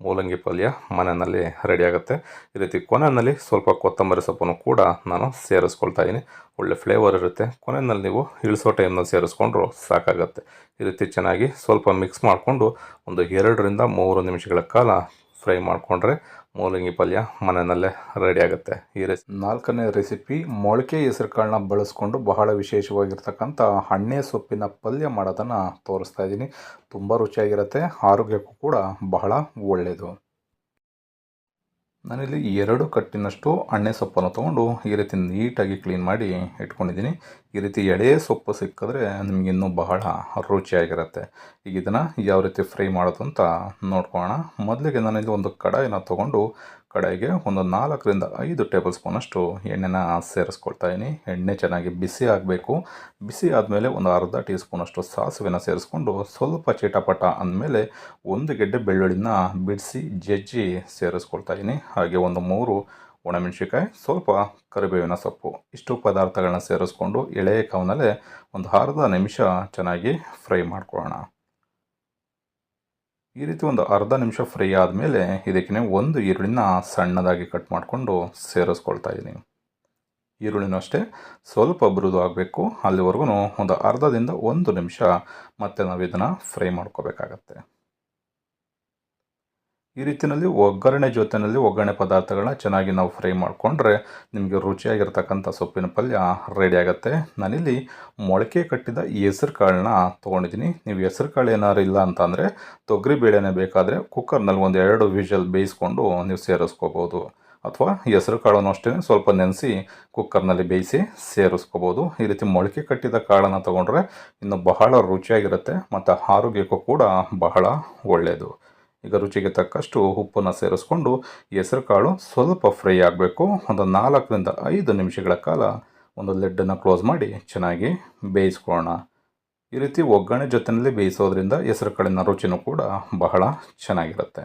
ಮೂಲಂಗಿ ಪಲ್ಯ ಮನೆಯಲ್ಲಿ ರೆಡಿ ಆಗುತ್ತೆ. ಈ ರೀತಿ ಕೊನೆಯಲ್ಲಿ ಸ್ವಲ್ಪ ಕೊತ್ತಂಬರಿ ಸೊಪ್ಪನ್ನು ಕೂಡ ನಾನು ಸೇರಿಸ್ಕೊಳ್ತಾ ಇದ್ದೀನಿ. ಒಳ್ಳೆ ಫ್ಲೇವರ್ ಇರುತ್ತೆ. ಕೊನೆಯಲ್ಲಿ ನೀವು ಇಳಿಸೋ ಟೈಮ್ನಲ್ಲಿ ಸೇರಿಸ್ಕೊಂಡ್ರು ಸಾಕಾಗತ್ತೆ. ಈ ರೀತಿ ಚೆನ್ನಾಗಿ ಸ್ವಲ್ಪ ಮಿಕ್ಸ್ ಮಾಡಿಕೊಂಡು ಒಂದು 2ರಿಂದ 3 ನಿಮಿಷಗಳ ಕಾಲ ಫ್ರೈ ಮಾಡಿಕೊಂಡ್ರೆ ಮೂಲಂಗಿ ಪಲ್ಯ ಮನೆಯಲ್ಲೇ ರೆಡಿ ಆಗುತ್ತೆ. ಈ 4ನೇ ರೆಸಿಪಿ ಮೊಳಕೆ ಹೆಸರು ಕಾಳನ್ನ ಬಳಸ್ಕೊಂಡು ಬಹಳ ವಿಶೇಷವಾಗಿರ್ತಕ್ಕಂಥ ಹಣ್ಣೆ ಸೊಪ್ಪಿನ ಪಲ್ಯ ಮಾಡೋದನ್ನು ತೋರಿಸ್ತಾ ಇದ್ದೀನಿ. ತುಂಬ ರುಚಿಯಾಗಿರುತ್ತೆ, ಆರೋಗ್ಯಕ್ಕೂ ಕೂಡ ಬಹಳ ಒಳ್ಳೆಯದು. ನಾನಿಲ್ಲಿ 2 ಕಟ್ಟಿನಷ್ಟು ಎಣ್ಣೆ ಸೊಪ್ಪನ್ನು ತೊಗೊಂಡು ಈ ರೀತಿ ನೀಟಾಗಿ ಕ್ಲೀನ್ ಮಾಡಿ ಇಟ್ಕೊಂಡಿದ್ದೀನಿ. ಈ ರೀತಿ ಎಳೆ ಸೊಪ್ಪು ಸಿಕ್ಕಿದ್ರೆ ನಿಮಗೆ ಇನ್ನೂ ಬಹಳ ರುಚಿಯಾಗಿರುತ್ತೆ. ಈಗ ಇದನ್ನು ಯಾವ ರೀತಿ ಫ್ರೈ ಮಾಡೋದು ಅಂತ ನೋಡ್ಕೊಳ್ಳೋಣ. ಮೊದಲಿಗೆ ನಾನಿಲ್ಲಿ ಒಂದು ಕಡಾಯಿನ ತೊಗೊಂಡು ಕಡಾಯಿಗೆ ಒಂದು 4ರಿಂದ 5 ಟೇಬಲ್ ಸ್ಪೂನಷ್ಟು ಎಣ್ಣೆನ ಸೇರಿಸ್ಕೊಳ್ತಾ ಇದ್ದೀನಿ. ಎಣ್ಣೆ ಚೆನ್ನಾಗಿ ಬಿಸಿ ಆಗಬೇಕು. ಬಿಸಿ ಆದಮೇಲೆ ಒಂದು ಅರ್ಧ ಟೀ ಸ್ಪೂನಷ್ಟು ಸಾಸಿವೆನ ಸೇರಿಸ್ಕೊಂಡು ಸ್ವಲ್ಪ ಚಿಟಪಟ ಅಂದಮೇಲೆ 1 ಗೆಡ್ಡೆ ಬೆಳ್ಳುಳ್ಳಿನ ಬಿಡಿಸಿ ಜಜ್ಜಿ ಸೇರಿಸ್ಕೊಳ್ತಾ ಇದ್ದೀನಿ. ಹಾಗೆ ಒಂದು 3 ಒಣಮೆಣಸಿಕಾಯಿ, ಸ್ವಲ್ಪ ಕರಿಬೇವಿನ ಸೊಪ್ಪು, ಇಷ್ಟು ಪದಾರ್ಥಗಳನ್ನ ಸೇರಿಸ್ಕೊಂಡು ಎಳೆ ಕಾವಿನಲ್ಲೇ ಒಂದು ಅರ್ಧ ನಿಮಿಷ ಚೆನ್ನಾಗಿ ಫ್ರೈ ಮಾಡ್ಕೊಳ್ಳೋಣ. ಈ ರೀತಿ ಒಂದು ಅರ್ಧ ನಿಮಿಷ ಫ್ರೈ ಆದಮೇಲೆ ಇದಕ್ಕೆ ಒಂದು ಈರುಳ್ಳಿನ ಸಣ್ಣದಾಗಿ ಕಟ್ ಮಾಡಿಕೊಂಡು ಸೇರಿಸ್ಕೊಳ್ತಾ ಇದ್ದೀನಿ. ಈರುಳ್ಳಿನೂ ಅಷ್ಟೇ ಸ್ವಲ್ಪ ಮೃದು ಆಗಬೇಕು. ಅಲ್ಲಿವರೆಗೂ ಒಂದು ಅರ್ಧದಿಂದ 1 ನಿಮಿಷ ಮತ್ತೆ ನಾವು ಇದನ್ನು ಫ್ರೈ ಮಾಡ್ಕೋಬೇಕಾಗತ್ತೆ. ಈ ರೀತಿಯಲ್ಲಿ ಒಗ್ಗರಣೆ ಜೊತೆಯಲ್ಲಿ ಒಗ್ಗರಣೆ ಪದಾರ್ಥಗಳನ್ನ ಚೆನ್ನಾಗಿ ನಾವು ಫ್ರೈ ಮಾಡಿಕೊಂಡ್ರೆ ನಿಮಗೆ ರುಚಿಯಾಗಿರ್ತಕ್ಕಂಥ ಸೊಪ್ಪಿನ ಪಲ್ಯ ರೆಡಿ ಆಗುತ್ತೆ. ನಾನಿಲ್ಲಿ ಮೊಳಕೆ ಕಟ್ಟಿದ ಹೆಸರು ಕಾಳನ್ನ ತೊಗೊಂಡಿದ್ದೀನಿ. ನೀವು ಹೆಸರು ಕಾಳು ಏನಾದ್ರು ಇಲ್ಲ ಅಂತಂದರೆ ತೊಗರಿ ಬೇಳೆನೇ ಬೇಕಾದರೆ ಕುಕ್ಕರ್ನಲ್ಲಿ ಒಂದು 2 ವಿಷಲ್ ಬೇಯಿಸ್ಕೊಂಡು ನೀವು ಸೇರಿಸ್ಕೋಬೋದು. ಅಥವಾ ಹೆಸರು ಕಾಳನ್ನು ಅಷ್ಟೇ ಸ್ವಲ್ಪ ನೆನೆಸಿ ಕುಕ್ಕರ್ನಲ್ಲಿ ಬೇಯಿಸಿ ಸೇರಿಸ್ಕೋಬೋದು. ಈ ರೀತಿ ಮೊಳಕೆ ಕಟ್ಟಿದ ಕಾಳನ್ನು ತೊಗೊಂಡ್ರೆ ಇನ್ನು ಬಹಳ ರುಚಿಯಾಗಿರುತ್ತೆ ಮತ್ತು ಆರೋಗ್ಯಕ್ಕೂ ಕೂಡ ಬಹಳ ಒಳ್ಳೆಯದು. ಈಗ ರುಚಿಗೆ ತಕ್ಕಷ್ಟು ಉಪ್ಪನ್ನು ಸೇರಿಸ್ಕೊಂಡು ಹೆಸರು ಕಾಳು ಸ್ವಲ್ಪ ಫ್ರೈ ಆಗಬೇಕು. ಒಂದು 4ರಿಂದ 5 ನಿಮಿಷಗಳ ಕಾಲ ಒಂದು ಲಿಡ್ಡನ್ನು ಕ್ಲೋಸ್ ಮಾಡಿ ಚೆನ್ನಾಗಿ ಬೇಯಿಸ್ಕೊಳ್ಳೋಣ. ಈ ರೀತಿ ಒಗ್ಗರಣೆ ಜೊತೆಯಲ್ಲಿ ಬೇಯಿಸೋದ್ರಿಂದ ಹೆಸರು ಕಾಳಿನ ರುಚಿನೂ ಕೂಡ ಬಹಳ ಚೆನ್ನಾಗಿರುತ್ತೆ.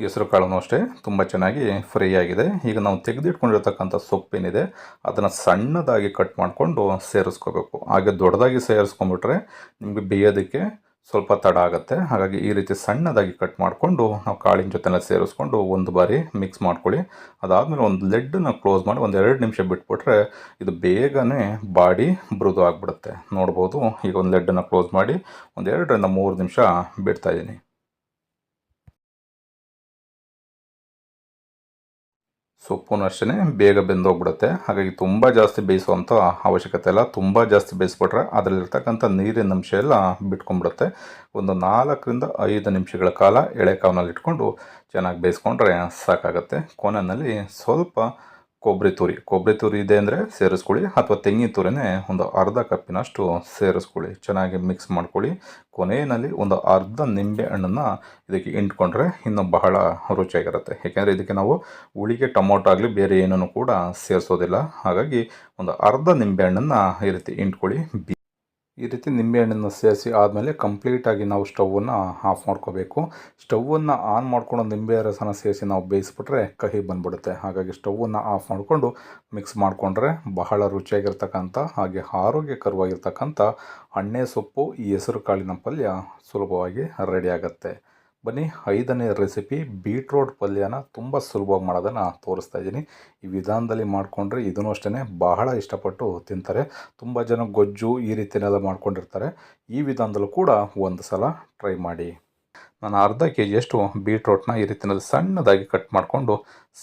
ಹೆಸರು ಕಾಳನ್ನು ಅಷ್ಟೇ ತುಂಬ ಚೆನ್ನಾಗಿ ಫ್ರೈ ಆಗಿದೆ. ಈಗ ನಾವು ತೆಗೆದಿಟ್ಕೊಂಡಿರ್ತಕ್ಕಂಥ ಸೊಪ್ಪೇನಿದೆ ಅದನ್ನು ಸಣ್ಣದಾಗಿ ಕಟ್ ಮಾಡಿಕೊಂಡು ಸೇರಿಸ್ಕೋಬೇಕು. ಹಾಗೆ ದೊಡ್ಡದಾಗಿ ಸೇರಿಸ್ಕೊಂಡ್ಬಿಟ್ರೆ ನಿಮಗೆ ಬೇಯೋದಕ್ಕೆ ಸ್ವಲ್ಪ ತಡ ಆಗುತ್ತೆ. ಹಾಗಾಗಿ ಈ ರೀತಿ ಸಣ್ಣದಾಗಿ ಕಟ್ ಮಾಡಿಕೊಂಡು ನಾವು ಕಾಳಿನ ಜೊತೆನೇ ಸೇರಿಸ್ಕೊಂಡು ಒಂದು ಬಾರಿ ಮಿಕ್ಸ್ ಮಾಡ್ಕೊಳ್ಳಿ. ಅದಾದಮೇಲೆ ಒಂದು ಲಿಡ್ಡನ್ನು ಕ್ಲೋಸ್ ಮಾಡಿ ಒಂದು 2 ನಿಮಿಷ ಬಿಟ್ಬಿಟ್ರೆ ಇದು ಬೇಗನೆ ಬಾಡಿ ಮೃದು ಆಗಿಬಿಡುತ್ತೆ. ನೋಡ್ಬೋದು, ಈಗ ಒಂದು ಲಿಡ್ಡನ್ನು ಕ್ಲೋಸ್ ಮಾಡಿ ಒಂದು 2ರಿಂದ 3 ನಿಮಿಷ ಬಿಡ್ತಾಯಿದ್ದೀನಿ. ಸೊಪ್ಪು ಅಷ್ಟೇ ಬೇಗ ಬೆಂದೋಗ್ಬಿಡುತ್ತೆ. ಹಾಗಾಗಿ ತುಂಬ ಜಾಸ್ತಿ ಬೇಯಿಸುವಂಥ ಅವಶ್ಯಕತೆ ಇಲ್ಲ. ತುಂಬ ಜಾಸ್ತಿ ಬೇಯಿಸ್ಬಿಟ್ರೆ ಅದರಲ್ಲಿರ್ತಕ್ಕಂಥ ನೀರಿನ ಅಂಶ ಎಲ್ಲ ಬಿಟ್ಕೊಂಡ್ಬಿಡುತ್ತೆ. ಒಂದು 4ರಿಂದ 5 ನಿಮಿಷಗಳ ಕಾಲ ಎಳೆ ಕಾವಿನಲ್ಲಿ ಇಟ್ಕೊಂಡು ಚೆನ್ನಾಗಿ ಬೇಯಿಸ್ಕೊಂಡ್ರೆ ಸಾಕಾಗುತ್ತೆ. ಕೊನೆಯಲ್ಲಿ ಸ್ವಲ್ಪ ಕೊಬ್ಬರಿ ತುರಿ ಇದೆ ಅಂದರೆ ಸೇರಿಸ್ಕೊಳ್ಳಿ, ಅಥವಾ ತೆಂಗಿನ ತುರಿನೇ ಒಂದು ಅರ್ಧ ಕಪ್ಪಿನಷ್ಟು ಸೇರಿಸ್ಕೊಳ್ಳಿ. ಚೆನ್ನಾಗಿ ಮಿಕ್ಸ್ ಮಾಡ್ಕೊಳ್ಳಿ. ಕೊನೆಯಲ್ಲಿ ಒಂದು ಅರ್ಧ ನಿಂಬೆ ಹಣ್ಣನ್ನು ಇದಕ್ಕೆ ಇಂಟ್ಕೊಂಡ್ರೆ ಇನ್ನೂ ಬಹಳ ರುಚಿಯಾಗಿರುತ್ತೆ. ಏಕೆಂದರೆ ಇದಕ್ಕೆ ನಾವು ಹುಳಿಗೆ ಟೊಮೊಟೊ ಆಗಲಿ ಬೇರೆ ಏನನ್ನು ಕೂಡ ಸೇರಿಸೋದಿಲ್ಲ. ಹಾಗಾಗಿ ಒಂದು ಅರ್ಧ ನಿಂಬೆ ಹಣ್ಣನ್ನು ಈ ರೀತಿ ಇಂಟ್ಕೊಳ್ಳಿ. ಈ ರೀತಿ ನಿಂಬೆಹಣ್ಣನ್ನು ಸೇರಿಸಿ ಆದಮೇಲೆ ಕಂಪ್ಲೀಟಾಗಿ ನಾವು ಸ್ಟವನ್ನು ಆಫ್ ಮಾಡ್ಕೋಬೇಕು. ಸ್ಟವನ್ನು ಆನ್ ಮಾಡ್ಕೊಂಡು ನಿಂಬೆ ರಸನ ಸೇರಿಸಿ ನಾವು ಬೇಯಿಸ್ಬಿಟ್ರೆ ಕಹಿ ಬಂದ್ಬಿಡುತ್ತೆ. ಹಾಗಾಗಿ ಸ್ಟವನ್ನು ಆಫ್ ಮಾಡಿಕೊಂಡು ಮಿಕ್ಸ್ ಮಾಡಿಕೊಂಡ್ರೆ ಬಹಳ ರುಚಿಯಾಗಿರ್ತಕ್ಕಂಥ ಹಾಗೆ ಆರೋಗ್ಯಕರವಾಗಿರ್ತಕ್ಕಂಥ ಅಣ್ಣೆ ಸೊಪ್ಪು ಈ ಹೆಸರು ಕಾಳಿನ ಪಲ್ಯ ಸುಲಭವಾಗಿ ರೆಡಿ ಆಗುತ್ತೆ. ಬನ್ನಿ, 5ನೇ ರೆಸಿಪಿ ಬೀಟ್ರೋಟ್ ಪಲ್ಯನ ತುಂಬ ಸುಲಭವಾಗಿ ಮಾಡೋದನ್ನು ತೋರಿಸ್ತಾ ಇದ್ದೀನಿ. ಈ ವಿಧಾನದಲ್ಲಿ ಮಾಡಿಕೊಂಡ್ರೆ ಇದನ್ನು ಅಷ್ಟೇ ಬಹಳ ಇಷ್ಟಪಟ್ಟು ತಿಂತಾರೆ. ತುಂಬ ಜನ ಗೊಜ್ಜು ಈ ರೀತಿಯೆಲ್ಲ ಮಾಡ್ಕೊಂಡಿರ್ತಾರೆ. ಈ ವಿಧಾನದಲ್ಲೂ ಕೂಡ ಒಂದು ಸಲ ಟ್ರೈ ಮಾಡಿ. ನಾನು ಅರ್ಧ KGಯಷ್ಟು ಬೀಟ್ರೋಟ್ನ ಈ ರೀತಿಯಲ್ಲಿ ಸಣ್ಣದಾಗಿ ಕಟ್ ಮಾಡಿಕೊಂಡು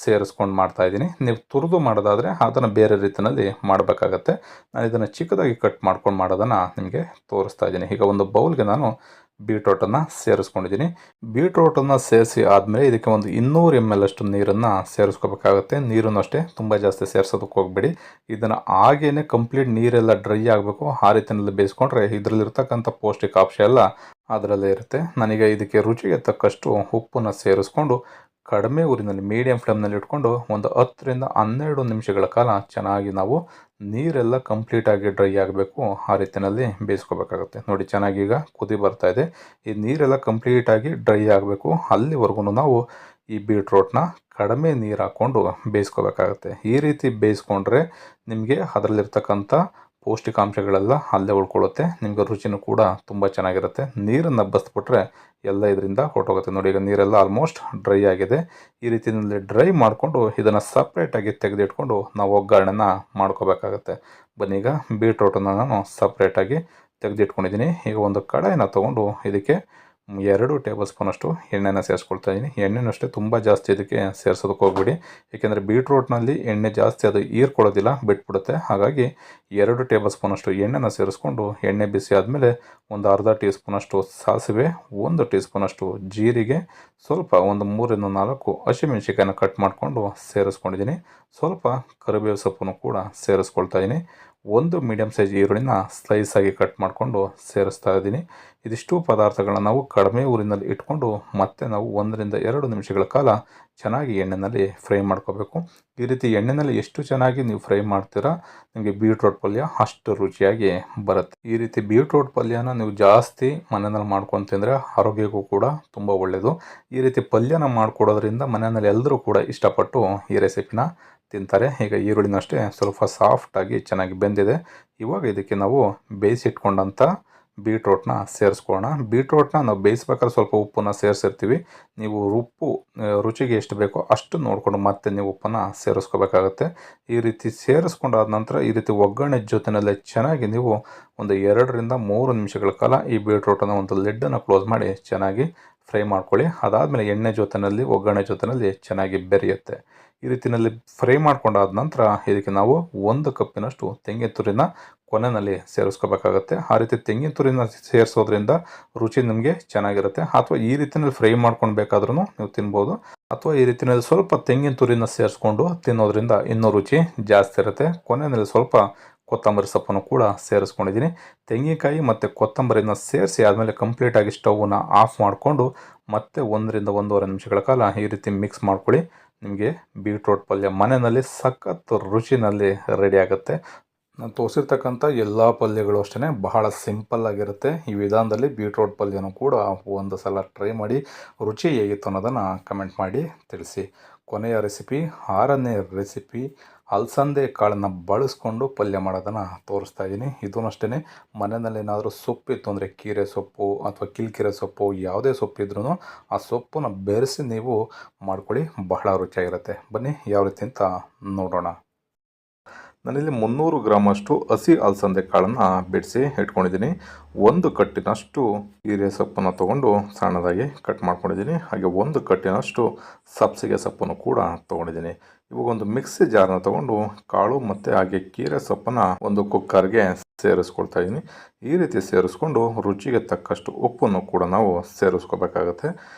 ಸೇರಿಸ್ಕೊಂಡು ಮಾಡ್ತಾಯಿದ್ದೀನಿ. ನೀವು ತುರಿದು ಮಾಡೋದಾದರೆ ಅದನ್ನು ಬೇರೆ ರೀತಿಯಲ್ಲಿ ಮಾಡಬೇಕಾಗತ್ತೆ. ನಾನು ಇದನ್ನು ಚಿಕ್ಕದಾಗಿ ಕಟ್ ಮಾಡ್ಕೊಂಡು ಮಾಡೋದನ್ನು ನಿಮಗೆ ತೋರಿಸ್ತಾ ಇದ್ದೀನಿ. ಈಗ ಒಂದು ಬೌಲ್ಗೆ ನಾನು ಬೀಟ್ರೋಟನ್ನು ಸೇರಿಸ್ಕೊಂಡಿದ್ದೀನಿ. ಬೀಟ್ರೋಟನ್ನು ಸೇರಿಸಿ ಆದಮೇಲೆ ಇದಕ್ಕೆ ಒಂದು 200 ml ಅಷ್ಟು ನೀರನ್ನು ಸೇರಿಸ್ಕೋಬೇಕಾಗುತ್ತೆ. ನೀರನ್ನು ಅಷ್ಟೇ ತುಂಬ ಜಾಸ್ತಿ ಸೇರಿಸೋದಕ್ಕೆ ಹೋಗಬೇಡಿ. ಇದನ್ನು ಹಾಗೇ ಕಂಪ್ಲೀಟ್ ನೀರೆಲ್ಲ ಡ್ರೈ ಆಗಬೇಕು. ಆ ರೀತಿಯಲ್ಲಿ ಬೇಯಿಸ್ಕೊಂಡ್ರೆ ಇದರಲ್ಲಿರ್ತಕ್ಕಂಥ ಪೌಷ್ಟಿಕಾಂಶ ಎಲ್ಲ ಅದರಲ್ಲೇ ಇರುತ್ತೆ. ನಾನೀಗ ಇದಕ್ಕೆ ರುಚಿಗೆ ತಕ್ಕಷ್ಟು ಉಪ್ಪನ್ನು ಸೇರಿಸ್ಕೊಂಡು ಕಡಿಮೆ ಊರಿನಲ್ಲಿ ಮೀಡಿಯಂ ಫ್ಲೇಮ್ನಲ್ಲಿ ಇಟ್ಕೊಂಡು ಒಂದು 10ರಿಂದ 12 ನಿಮಿಷಗಳ ಕಾಲ ಚೆನ್ನಾಗಿ ನಾವು ನೀರೆಲ್ಲ ಕಂಪ್ಲೀಟಾಗಿ ಡ್ರೈ ಆಗಬೇಕು. ಆ ರೀತಿಯಲ್ಲಿ ಬೇಯಿಸ್ಕೋಬೇಕಾಗುತ್ತೆ. ನೋಡಿ, ಚೆನ್ನಾಗಿ ಈಗ ಕುದಿ ಬರ್ತಾ ಇದೆ. ಈ ನೀರೆಲ್ಲ ಕಂಪ್ಲೀಟಾಗಿ ಡ್ರೈ ಆಗಬೇಕು. ಅಲ್ಲಿವರೆಗೂ ನಾವು ಈ ಬೀಟ್ರೋಟ್ನ ಕಡಿಮೆ ನೀರು ಹಾಕ್ಕೊಂಡು ಬೇಯಿಸ್ಕೋಬೇಕಾಗತ್ತೆ. ಈ ರೀತಿ ಬೇಯಿಸ್ಕೊಂಡ್ರೆ ನಿಮಗೆ ಅದರಲ್ಲಿರ್ತಕ್ಕಂಥ ಪೌಷ್ಟಿಕಾಂಶಗಳೆಲ್ಲ ಅಲ್ಲೇ ಉಳ್ಕೊಳ್ಳುತ್ತೆ. ನಿಮಗೆ ರುಚಿನೂ ಕೂಡ ತುಂಬ ಚೆನ್ನಾಗಿರುತ್ತೆ. ನೀರನ್ನು ಬಸ್ಬಿಟ್ರೆ ಎಲ್ಲ ಇದರಿಂದ ಹೊರಟೋಗುತ್ತೆ. ನೋಡಿ, ಈಗ ನೀರೆಲ್ಲ ಆಲ್ಮೋಸ್ಟ್ ಡ್ರೈ ಆಗಿದೆ. ಈ ರೀತಿಯಲ್ಲಿ ಡ್ರೈ ಮಾಡಿಕೊಂಡು ಇದನ್ನು ಸಪ್ರೇಟಾಗಿ ತೆಗೆದಿಟ್ಕೊಂಡು ನಾವು ಒಗ್ಗರಣೆನ ಮಾಡ್ಕೋಬೇಕಾಗತ್ತೆ. ಬನ್ನಿ, ಈಗ ಬೀಟ್ರೋಟನ್ನು ನಾನು ಸಪ್ರೇಟಾಗಿ ತೆಗೆದಿಟ್ಕೊಂಡಿದ್ದೀನಿ. ಈಗ ಒಂದು ಕಡಾಯಿನ ತೊಗೊಂಡು ಇದಕ್ಕೆ 2 ಟೇಬಲ್ ಸ್ಪೂನಷ್ಟು ಎಣ್ಣೆನ ಸೇರಿಸ್ಕೊಳ್ತಾ ಇದ್ದೀನಿ. ಎಣ್ಣೆನಷ್ಟೇ ತುಂಬ ಜಾಸ್ತಿ ಇದಕ್ಕೆ ಸೇರಿಸೋದಕ್ಕೆ ಹೋಗ್ಬಿಡಿ. ಏಕೆಂದರೆ ಬೀಟ್ರೋಟ್ನಲ್ಲಿ ಎಣ್ಣೆ ಜಾಸ್ತಿ ಅದು ಹೀರ್ಕೊಳ್ಳೋದಿಲ್ಲ, ಬಿಟ್ಬಿಡುತ್ತೆ. ಹಾಗಾಗಿ 2 ಟೇಬಲ್ ಸ್ಪೂನಷ್ಟು ಎಣ್ಣೆನ ಸೇರಿಸ್ಕೊಂಡು ಎಣ್ಣೆ ಬಿಸಿ ಆದಮೇಲೆ ಒಂದು ಅರ್ಧ ಟೀ ಸ್ಪೂನಷ್ಟು ಸಾಸಿವೆ, 1 ಟೀ ಸ್ಪೂನಷ್ಟು ಜೀರಿಗೆ, ಸ್ವಲ್ಪ ಒಂದು 3ರಿಂದ 4 ಹಸಿಮೆಣಸಿಕಾಯಿನ ಕಟ್ ಮಾಡಿಕೊಂಡು ಸೇರಿಸ್ಕೊಂಡಿದ್ದೀನಿ. ಸ್ವಲ್ಪ ಕರಿಬೇವು ಸೊಪ್ಪನ್ನು ಕೂಡ ಸೇರಿಸ್ಕೊಳ್ತಾ ಇದ್ದೀನಿ. 1 ಮೀಡಿಯಮ್ ಸೈಜ್ ಈರುಳ್ಳಿನ ಸ್ಲೈಸಾಗಿ ಕಟ್ ಮಾಡಿಕೊಂಡು ಸೇರಿಸ್ತಾ ಇದ್ದೀನಿ. ಇದಿಷ್ಟು ಪದಾರ್ಥಗಳನ್ನ ನಾವು ಕಡಿಮೆ ಊರಿನಲ್ಲಿ ಇಟ್ಕೊಂಡು ಮತ್ತೆ ನಾವು 1ರಿಂದ 2 ನಿಮಿಷಗಳ ಕಾಲ ಚೆನ್ನಾಗಿ ಎಣ್ಣೆಯಲ್ಲಿ ಫ್ರೈ ಮಾಡ್ಕೋಬೇಕು. ಈ ರೀತಿ ಎಣ್ಣೆಯಲ್ಲಿ ಎಷ್ಟು ಚೆನ್ನಾಗಿ ನೀವು ಫ್ರೈ ಮಾಡ್ತೀರಾ ನಿಮಗೆ ಬೀಟ್ರೋಟ್ ಪಲ್ಯ ಅಷ್ಟು ರುಚಿಯಾಗಿ ಬರುತ್ತೆ. ಈ ರೀತಿ ಬೀಟ್ರೋಟ್ ಪಲ್ಯನ ನೀವು ಜಾಸ್ತಿ ಮನೆಯಲ್ಲಿ ಮಾಡ್ಕೊಂಡು ತಿಂದರೆ ಆರೋಗ್ಯಕ್ಕೂ ಕೂಡ ತುಂಬ ಒಳ್ಳೆಯದು. ಈ ರೀತಿ ಪಲ್ಯನ ಮಾಡಿಕೊಡೋದ್ರಿಂದ ಮನೆಯಲ್ಲಿ ಎಲ್ಲರೂ ಕೂಡ ಇಷ್ಟಪಟ್ಟು ಈ ರೆಸಿಪಿನ ತಿಂತಾರೆ. ಈಗ ಈರುಳ್ಳಿನಷ್ಟೇ ಸ್ವಲ್ಪ ಸಾಫ್ಟಾಗಿ ಚೆನ್ನಾಗಿ ಬೆಂದಿದೆ. ಇವಾಗ ಇದಕ್ಕೆ ನಾವು ಬೇಯಿಸಿಟ್ಕೊಂಡಂಥ ಬೀಟ್ರೋಟ್ನ ಸೇರಿಸ್ಕೊಳ್ಳೋಣ. ಬೀಟ್ರೋಟ್ನ ನಾವು ಬೇಯಿಸ್ಬೇಕಾದ್ರೆ ಸ್ವಲ್ಪ ಉಪ್ಪನ್ನು ಸೇರಿಸಿರ್ತೀವಿ. ನೀವು ಉಪ್ಪು ರುಚಿಗೆ ಎಷ್ಟು ಬೇಕೋ ಅಷ್ಟು ನೋಡಿಕೊಂಡು ಮತ್ತೆ ನೀವು ಉಪ್ಪನ್ನು ಸೇರಿಸ್ಕೋಬೇಕಾಗತ್ತೆ. ಈ ರೀತಿ ಸೇರಿಸ್ಕೊಂಡಾದ ನಂತರ ಈ ರೀತಿ ಒಗ್ಗರಣೆ ಜೊತೆಯಲ್ಲೇ ಚೆನ್ನಾಗಿ ನೀವು ಒಂದು 2-3 ನಿಮಿಷಗಳ ಕಾಲ ಈ ಬೀಟ್ರೋಟನ್ನು ಒಂದು ಲಿಡ್ಡನ್ನು ಕ್ಲೋಸ್ ಮಾಡಿ ಚೆನ್ನಾಗಿ ಫ್ರೈ ಮಾಡ್ಕೊಳ್ಳಿ. ಅದಾದಮೇಲೆ ಎಣ್ಣೆ ಜೊತೆಯಲ್ಲಿ ಒಗ್ಗರಣೆ ಜೊತೆಯಲ್ಲಿ ಚೆನ್ನಾಗಿ ಬೆರೆಯುತ್ತೆ. ಈ ರೀತಿಯಲ್ಲಿ ಫ್ರೈ ಮಾಡ್ಕೊಂಡಾದ ನಂತರ ಇದಕ್ಕೆ ನಾವು 1 ಕಪ್ಪಿನಷ್ಟು ತೆಂಗಿನ ತುರಿನ ಕೊನೆಯಲ್ಲಿ ಸೇರಿಸ್ಕೋಬೇಕಾಗತ್ತೆ. ಆ ರೀತಿ ತೆಂಗಿನ ತುರಿನ ಸೇರಿಸೋದ್ರಿಂದ ರುಚಿ ನಿಮಗೆ ಚೆನ್ನಾಗಿರುತ್ತೆ. ಅಥವಾ ಈ ರೀತಿಯಲ್ಲಿ ಫ್ರೈ ಮಾಡ್ಕೊಂಡು ಬೇಕಾದ್ರೂ ನೀವು ತಿನ್ಬೋದು. ಅಥವಾ ಈ ರೀತಿಯಲ್ಲಿ ಸ್ವಲ್ಪ ತೆಂಗಿನ ತುರಿನ ಸೇರಿಸ್ಕೊಂಡು ತಿನ್ನೋದ್ರಿಂದ ಇನ್ನೂ ರುಚಿ ಜಾಸ್ತಿ ಇರುತ್ತೆ. ಕೊನೆಯಲ್ಲಿ ಸ್ವಲ್ಪ ಕೊತ್ತಂಬರಿ ಸೊಪ್ಪನ್ನು ಕೂಡ ಸೇರಿಸ್ಕೊಂಡಿದ್ದೀನಿ. ತೆಂಗಿನಕಾಯಿ ಮತ್ತು ಕೊತ್ತಂಬರಿನ ಸೇರಿಸಿ ಆದಮೇಲೆ ಕಂಪ್ಲೀಟಾಗಿ ಸ್ಟವನ್ನು ಆಫ್ ಮಾಡಿಕೊಂಡು ಮತ್ತೆ 1-1.5 ನಿಮಿಷಗಳ ಕಾಲ ಈ ರೀತಿ ಮಿಕ್ಸ್ ಮಾಡ್ಕೊಳ್ಳಿ. ನಿಮಗೆ ಬೀಟ್ರೋಟ್ ಪಲ್ಯ ಮನೆಯಲ್ಲಿ ಸಖತ್ ರುಚಿನಲ್ಲಿ ರೆಡಿ ಆಗುತ್ತೆ. ನಾನು ತೋರಿಸಿರ್ತಕ್ಕಂಥ ಎಲ್ಲ ಪಲ್ಯಗಳು ಅಷ್ಟೇ ಬಹಳ ಸಿಂಪಲ್ ಆಗಿರುತ್ತೆ. ಈ ವಿಧಾನದಲ್ಲಿ ಬೀಟ್ರೋಟ್ ಪಲ್ಯನೂ ಕೂಡ ಒಂದು ಸಲ ಟ್ರೈ ಮಾಡಿ ರುಚಿ ಹೇಗಿತ್ತು ಅನ್ನೋದನ್ನು ಕಮೆಂಟ್ ಮಾಡಿ ತಿಳಿಸಿ. ಕೊನೆಯ ರೆಸಿಪಿ 6ನೇ ರೆಸಿಪಿ ಅಲಸಂದೆ ಕಾಳನ್ನು ಬಳಸ್ಕೊಂಡು ಪಲ್ಯ ಮಾಡೋದನ್ನು ತೋರಿಸ್ತಾ ಇದ್ದೀನಿ. ಇದೂ ಅಷ್ಟೇ ಮನೆಯಲ್ಲಿ ಏನಾದರೂ ಸೊಪ್ಪಿತ್ತು ಅಂದರೆ ಕೀರೆ ಸೊಪ್ಪು ಅಥವಾ ಕಿಲ್ಕಿರೆ ಸೊಪ್ಪು ಯಾವುದೇ ಸೊಪ್ಪಿದ್ರೂ ಆ ಸೊಪ್ಪನ್ನು ಬೆರೆಸಿ ನೀವು ಮಾಡ್ಕೊಳ್ಳಿ, ಬಹಳ ರುಚಿಯಾಗಿರುತ್ತೆ. ಬನ್ನಿ ಯಾವ ರೀತಿ ಅಂತ ನೋಡೋಣ. ನಾನಿಲ್ಲಿ 300 ಗ್ರಾಮಷ್ಟು ಹಸಿ ಅಲಸಂದೆ ಕಾಳನ್ನು ಬಿಡಿಸಿ ಇಟ್ಕೊಂಡಿದ್ದೀನಿ. 1 ಕಟ್ಟಿನಷ್ಟು ಹೀರೆ ಸೊಪ್ಪನ್ನು ತೊಗೊಂಡು ಸಣ್ಣದಾಗಿ ಕಟ್ ಮಾಡ್ಕೊಂಡಿದ್ದೀನಿ. ಹಾಗೆ 1 ಕಟ್ಟಿನಷ್ಟು ಸಬ್ಸಿಗೆ ಸೊಪ್ಪನ್ನು ಕೂಡ ತೊಗೊಂಡಿದ್ದೀನಿ. ಇವಾಗ ಒಂದು ಮಿಕ್ಸಿ ಜಾರನ್ನ ತೊಗೊಂಡು ಕಾಳು ಮತ್ತು ಹಾಗೆ ಕೀರೆ ಸೊಪ್ಪನ್ನು ಒಂದು ಕುಕ್ಕರ್ಗೆ ಸೇರಿಸ್ಕೊಳ್ತಾ ಇದ್ದೀನಿ. ಈ ರೀತಿ ಸೇರಿಸ್ಕೊಂಡು ರುಚಿಗೆ ತಕ್ಕಷ್ಟು ಉಪ್ಪನ್ನು ಕೂಡ ನಾವು ಸೇರಿಸ್ಕೋಬೇಕಾಗತ್ತೆ.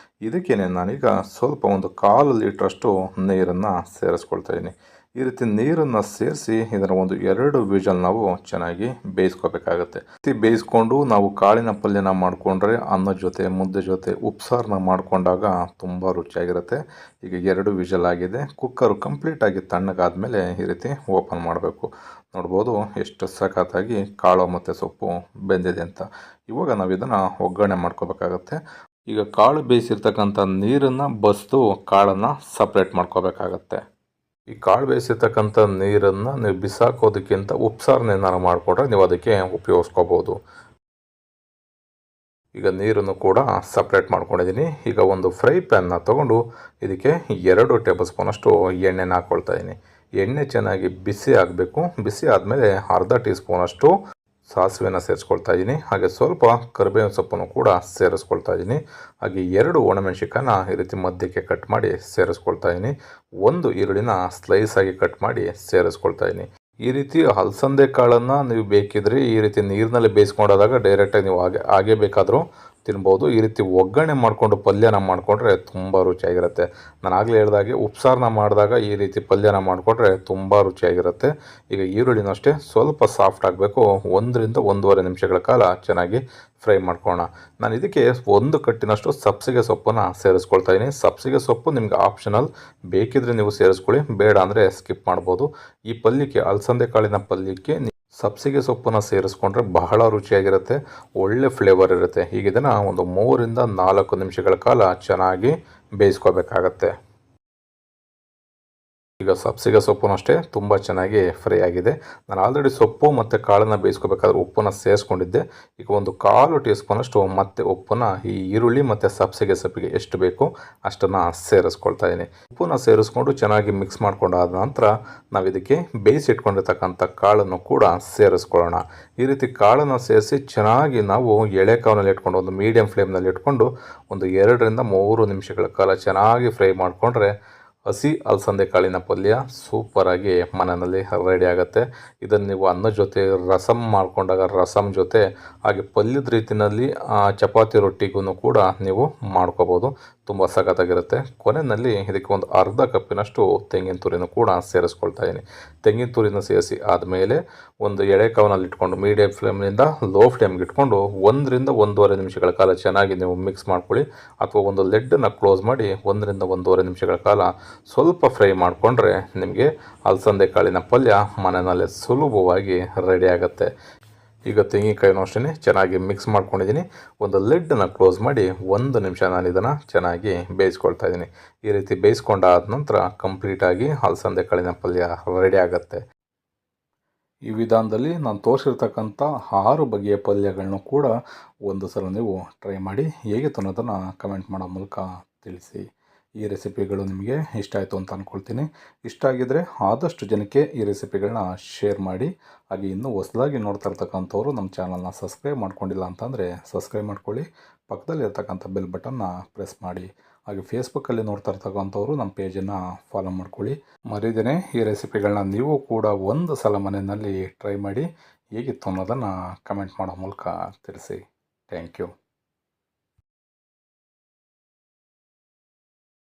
ಇದಕ್ಕೇನೆ ನಾನೀಗ ಸ್ವಲ್ಪ ಒಂದು 1/4 ಲೀಟ್ರಷ್ಟು ನೀರನ್ನು ಸೇರಿಸ್ಕೊಳ್ತಾ ಇದ್ದೀನಿ. ಈ ರೀತಿ ನೀರನ್ನು ಸೇರಿಸಿ ಇದನ್ನು ಒಂದು 2 ವಿಷಲ್ ನಾವು ಚೆನ್ನಾಗಿ ಬೇಯಿಸ್ಕೋಬೇಕಾಗತ್ತೆ. ಬೇಯಿಸ್ಕೊಂಡು ನಾವು ಕಾಳಿನ ಪಲ್ಯನ ಮಾಡಿಕೊಂಡ್ರೆ ಅನ್ನದ ಜೊತೆ ಮುದ್ದೆ ಜೊತೆ ಉಪ್ಸಾರನ್ನ ಮಾಡಿಕೊಂಡಾಗ ತುಂಬ ರುಚಿಯಾಗಿರುತ್ತೆ. ಈಗ 2 ವಿಷಲ್ ಆಗಿದೆ. ಕುಕ್ಕರು ಕಂಪ್ಲೀಟಾಗಿ ತಣ್ಣಗಾದ್ಮೇಲೆ ಈ ರೀತಿ ಓಪನ್ ಮಾಡಬೇಕು. ನೋಡ್ಬೋದು ಎಷ್ಟು ಸಖತ್ತಾಗಿ ಕಾಳು ಮತ್ತು ಸೊಪ್ಪು ಬೆಂದಿದೆ ಅಂತ. ಇವಾಗ ನಾವು ಇದನ್ನು ಒಗ್ಗರಣೆ ಮಾಡ್ಕೋಬೇಕಾಗತ್ತೆ. ಈಗ ಕಾಳು ಬೇಯಿಸಿರ್ತಕ್ಕಂಥ ನೀರನ್ನು ಬಸಿದು ಕಾಳನ್ನು ಸಪ್ರೇಟ್ ಮಾಡ್ಕೋಬೇಕಾಗತ್ತೆ. ಈ ಕಾಳು ಬೇಯಿಸಿರ್ತಕ್ಕಂಥ ನೀರನ್ನು ನೀವು ಬಿಸಾಕೋದಕ್ಕಿಂತ ಉಪ್ಸಾರನ್ನ ಏನಾರು ಮಾಡಿಕೊಂಡ್ರೆ ನೀವು ಅದಕ್ಕೆ ಉಪಯೋಗಿಸ್ಕೋಬೋದು. ಈಗ ನೀರನ್ನು ಕೂಡ ಸಪ್ರೇಟ್ ಮಾಡ್ಕೊಂಡಿದ್ದೀನಿ. ಈಗ ಒಂದು ಫ್ರೈ ಪ್ಯಾನ್ನ ತೊಗೊಂಡು ಇದಕ್ಕೆ 2 ಟೇಬಲ್ ಸ್ಪೂನಷ್ಟು ಎಣ್ಣೆನ ಹಾಕ್ಕೊಳ್ತಾ ಇದ್ದೀನಿ. ಎಣ್ಣೆ ಚೆನ್ನಾಗಿ ಬಿಸಿ ಆಗಬೇಕು. ಬಿಸಿ ಆದಮೇಲೆ ಅರ್ಧ ಟೀ ಸ್ಪೂನಷ್ಟು ಸಾಸಿವೆನ ಸೇರಿಸ್ಕೊಳ್ತಾ ಇದ್ದೀನಿ. ಹಾಗೆ ಸ್ವಲ್ಪ ಕರಿಬೇವಿನ ಸೊಪ್ಪನ್ನು ಕೂಡ ಸೇರಿಸ್ಕೊಳ್ತಾ ಇದ್ದೀನಿ. ಹಾಗೆ 2 ಒಣಮೆಣಸಿನ್ಕಾಯಿನ ಈ ರೀತಿ ಮಧ್ಯಕ್ಕೆ ಕಟ್ ಮಾಡಿ ಸೇರಿಸ್ಕೊಳ್ತಾ ಇದ್ದೀನಿ. 1 ಈರುಳ್ಳಿನ ಸ್ಲೈಸ್ ಆಗಿ ಕಟ್ ಮಾಡಿ ಸೇರಿಸ್ಕೊಳ್ತಾ ಇದ್ದೀನಿ. ಈ ರೀತಿ ಅಲಸಂದೆ ಕಾಳನ್ನು ನೀವು ಬೇಕಿದ್ರೆ ಈ ರೀತಿ ನೀರಿನಲ್ಲಿ ಬೇಯಿಸ್ಕೊಂಡಾಗ ಡೈರೆಕ್ಟಾಗಿ ನೀವು ಹಾಗೆ ಬೇಕಾದರೂ ತಿನ್ಬೋದು. ಈ ರೀತಿ ಒಗ್ಗರಣೆ ಮಾಡಿಕೊಂಡು ಪಲ್ಯನ ಮಾಡಿಕೊಂಡ್ರೆ ತುಂಬ ರುಚಿಯಾಗಿರುತ್ತೆ. ನಾನು ಆಗಲೇ ಹೇಳಿದಾಗೆ ಉಪ್ಸಾರನ್ನ ಮಾಡಿದಾಗ ಈ ರೀತಿ ಪಲ್ಯನ ಮಾಡಿಕೊಂಡ್ರೆ ತುಂಬ ರುಚಿಯಾಗಿರುತ್ತೆ. ಈಗ ಈರುಳ್ಳಿನೂ ಅಷ್ಟೇ ಸ್ವಲ್ಪ ಸಾಫ್ಟ್ ಆಗಬೇಕು. 1-1.5 ನಿಮಿಷಗಳ ಕಾಲ ಚೆನ್ನಾಗಿ ಫ್ರೈ ಮಾಡ್ಕೊಳ್ಳೋಣ. ನಾನು ಇದಕ್ಕೆ 1 ಕಟ್ಟಿನಷ್ಟು ಸಬ್ಸಿಗೆ ಸೊಪ್ಪನ್ನು ಸೇರಿಸ್ಕೊಳ್ತಾ ಇದ್ದೀನಿ. ಸಬ್ಸಿಗೆ ಸೊಪ್ಪು ನಿಮ್ಗೆ ಆಪ್ಷನಲ್, ಬೇಕಿದ್ರೆ ನೀವು ಸೇರಿಸ್ಕೊಳ್ಳಿ, ಬೇಡ ಅಂದರೆ ಸ್ಕಿಪ್ ಮಾಡ್ಬೋದು. ಈ ಪಲ್ಯಕ್ಕೆ ಅಲಸಂದೆ ಕಾಳಿನ ಪಲ್ಯಕ್ಕೆ ಸಬ್ಸಿಗೆ ಸೊಪ್ಪನ್ನು ಸೇರಿಸ್ಕೊಂಡ್ರೆ ಬಹಳ ರುಚಿಯಾಗಿರುತ್ತೆ, ಒಳ್ಳೆ ಫ್ಲೇವರ್ ಇರುತ್ತೆ. ಈಗ ಇದನ್ನು ಒಂದು 3-4 ನಿಮಿಷಗಳ ಕಾಲ ಚೆನ್ನಾಗಿ ಬೇಯಿಸ್ಕೋಬೇಕಾಗತ್ತೆ. ಈಗ ಸಬ್ಸಿಗೆ ಸೊಪ್ಪು ಅಷ್ಟೇ ತುಂಬ ಚೆನ್ನಾಗಿ ಫ್ರೈ ಆಗಿದೆ. ನಾನು ಆಲ್ರೆಡಿ ಸೊಪ್ಪು ಮತ್ತು ಕಾಳನ್ನು ಬೇಯಿಸ್ಕೋಬೇಕಾದ್ರೆ ಉಪ್ಪನ್ನು ಸೇರಿಸ್ಕೊಂಡಿದ್ದೆ. ಈಗ ಒಂದು 1/4 ಟೀ ಸ್ಪೂನಷ್ಟು ಮತ್ತೆ ಉಪ್ಪನ್ನು ಈ ಈರುಳ್ಳಿ ಮತ್ತು ಸಬ್ಸಿಗೆ ಸೊಪ್ಪಿಗೆ ಎಷ್ಟು ಬೇಕೋ ಅಷ್ಟನ್ನು ಸೇರಿಸ್ಕೊಳ್ತಾ ಇದ್ದೀನಿ. ಉಪ್ಪನ್ನು ಸೇರಿಸ್ಕೊಂಡು ಚೆನ್ನಾಗಿ ಮಿಕ್ಸ್ ಮಾಡ್ಕೊಂಡಾದ ನಂತರ ನಾವು ಇದಕ್ಕೆ ಬೇಯಿಸಿಟ್ಕೊಂಡಿರ್ತಕ್ಕಂಥ ಕಾಳನ್ನು ಕೂಡ ಸೇರಿಸ್ಕೊಳ್ಳೋಣ. ಈ ರೀತಿ ಕಾಳನ್ನು ಸೇರಿಸಿ ಚೆನ್ನಾಗಿ ನಾವು ಎಳೆ ಕಾವನಲ್ಲಿ ಇಟ್ಕೊಂಡು ಒಂದು ಮೀಡಿಯಂ ಫ್ಲೇಮ್ನಲ್ಲಿ ಇಟ್ಕೊಂಡು ಒಂದು 2-3 ನಿಮಿಷಗಳ ಕಾಲ ಚೆನ್ನಾಗಿ ಫ್ರೈ ಮಾಡಿಕೊಂಡ್ರೆ ಹಸಿ ಅಲಸಂದೆ ಕಾಳಿನ ಪಲ್ಯ ಸೂಪರಾಗಿ ಮನೆಯಲ್ಲಿ ರೆಡಿ ಆಗುತ್ತೆ. ಇದನ್ನು ನೀವು ಅನ್ನದ ಜೊತೆ ರಸಮ್ ಮಾಡಿಕೊಂಡಾಗ ರಸಮ್ ಜೊತೆ ಹಾಗೆ ಪಲ್ಯದ ರೀತಿಯಲ್ಲಿ ಚಪಾತಿ ರೊಟ್ಟಿಗೂ ಕೂಡ ನೀವು ಮಾಡ್ಕೋಬೋದು. ತುಂಬ ಸಖತ್ತಾಗಿರುತ್ತೆ. ಕೊನೆಯಲ್ಲಿ ಇದಕ್ಕೆ ಒಂದು ಅರ್ಧ ಕಪ್ಪಿನಷ್ಟು ತೆಂಗಿನ ತುರಿನೂ ಕೂಡ ಸೇರಿಸ್ಕೊಳ್ತಾ ಇದ್ದೀನಿ. ತೆಂಗಿನ ತುರಿನ ಸೇರಿಸಿ ಆದಮೇಲೆ ಒಂದು ಎಳೆ ಕಾವನಲ್ಲಿ ಇಟ್ಕೊಂಡು ಮೀಡಿಯಂ ಫ್ಲೇಮ್ನಿಂದ ಲೋ ಫ್ಲೇಮ್ಗೆ ಇಟ್ಕೊಂಡು 1-1.5 ನಿಮಿಷಗಳ ಕಾಲ ಚೆನ್ನಾಗಿ ನೀವು ಮಿಕ್ಸ್ ಮಾಡ್ಕೊಳ್ಳಿ. ಅಥವಾ ಒಂದು ಲಿಡ್ಡನ್ನು ಕ್ಲೋಸ್ ಮಾಡಿ 1-1.5 ನಿಮಿಷಗಳ ಕಾಲ ಸ್ವಲ್ಪ ಫ್ರೈ ಮಾಡಿಕೊಂಡ್ರೆ ನಿಮಗೆ ಅಲಸಂದೆ ಕಾಳಿನ ಪಲ್ಯ ಮನೆಯಲ್ಲೇ ಸುಲಭವಾಗಿ ರೆಡಿ ಆಗುತ್ತೆ. ಈಗ ತೆಂಗಿನಕಾಯಿನೂ ಅಷ್ಟೇ ಚೆನ್ನಾಗಿ ಮಿಕ್ಸ್ ಮಾಡ್ಕೊಂಡಿದ್ದೀನಿ. ಒಂದು ಲಿಡ್ಡನ್ನು ಕ್ಲೋಸ್ ಮಾಡಿ 1 ನಿಮಿಷ ನಾನು ಇದನ್ನು ಚೆನ್ನಾಗಿ ಬೇಯಿಸ್ಕೊಳ್ತಾ ಇದ್ದೀನಿ. ಈ ರೀತಿ ಬೇಯಿಸ್ಕೊಂಡಾದ ನಂತರ ಕಂಪ್ಲೀಟಾಗಿ ಅಲಸಂದೆ ಕಾಳಿನ ಪಲ್ಯ ರೆಡಿ ಆಗುತ್ತೆ. ಈ ವಿಧಾನದಲ್ಲಿ ನಾನು ತೋರಿಸಿರ್ತಕ್ಕಂಥ 6 ಬಗೆಯ ಪಲ್ಯಗಳನ್ನೂ ಕೂಡ ಒಂದು ಸಲ ನೀವು ಟ್ರೈ ಮಾಡಿ ಹೇಗಿತ್ತು ಅನ್ನೋದನ್ನು ಕಮೆಂಟ್ ಮಾಡೋ ಮೂಲಕ ತಿಳಿಸಿ. ಈ ರೆಸಿಪಿಗಳು ನಿಮಗೆ ಇಷ್ಟ ಆಯಿತು ಅಂತ ಅಂದ್ಕೊಳ್ತೀನಿ. ಇಷ್ಟ ಆಗಿದ್ದರೆ ಆದಷ್ಟು ಜನಕ್ಕೆ ಈ ರೆಸಿಪಿಗಳನ್ನ ಶೇರ್ ಮಾಡಿ. ಹಾಗೆ ಇನ್ನೂ ಹೊಸದಾಗಿ ನೋಡ್ತಾ ಇರ್ತಕ್ಕಂಥವ್ರು ನಮ್ಮ ಚಾನಲ್ನ ಸಬ್ಸ್ಕ್ರೈಬ್ ಮಾಡ್ಕೊಂಡಿಲ್ಲ ಅಂತಂದರೆ ಸಬ್ಸ್ಕ್ರೈಬ್ ಮಾಡ್ಕೊಳ್ಳಿ. ಪಕ್ಕದಲ್ಲಿ ಇರ್ತಕ್ಕಂಥ ಬೆಲ್ ಬಟನ್ನ ಪ್ರೆಸ್ ಮಾಡಿ. ಹಾಗೆ ಫೇಸ್ಬುಕ್ಕಲ್ಲಿ ನೋಡ್ತಾ ಇರ್ತಕ್ಕಂಥವ್ರು ನಮ್ಮ ಪೇಜನ್ನು ಫಾಲೋ ಮಾಡ್ಕೊಳ್ಳಿ. ಮರಿದೇನೆ ಈ ರೆಸಿಪಿಗಳನ್ನ ನೀವು ಕೂಡ ಒಂದು ಸಲ ಮನೆಯಲ್ಲಿ ಟ್ರೈ ಮಾಡಿ ಹೇಗಿತ್ತು ಅನ್ನೋದನ್ನು ಕಮೆಂಟ್ ಮಾಡೋ ಮೂಲಕ ತಿಳಿಸಿ. Thank you.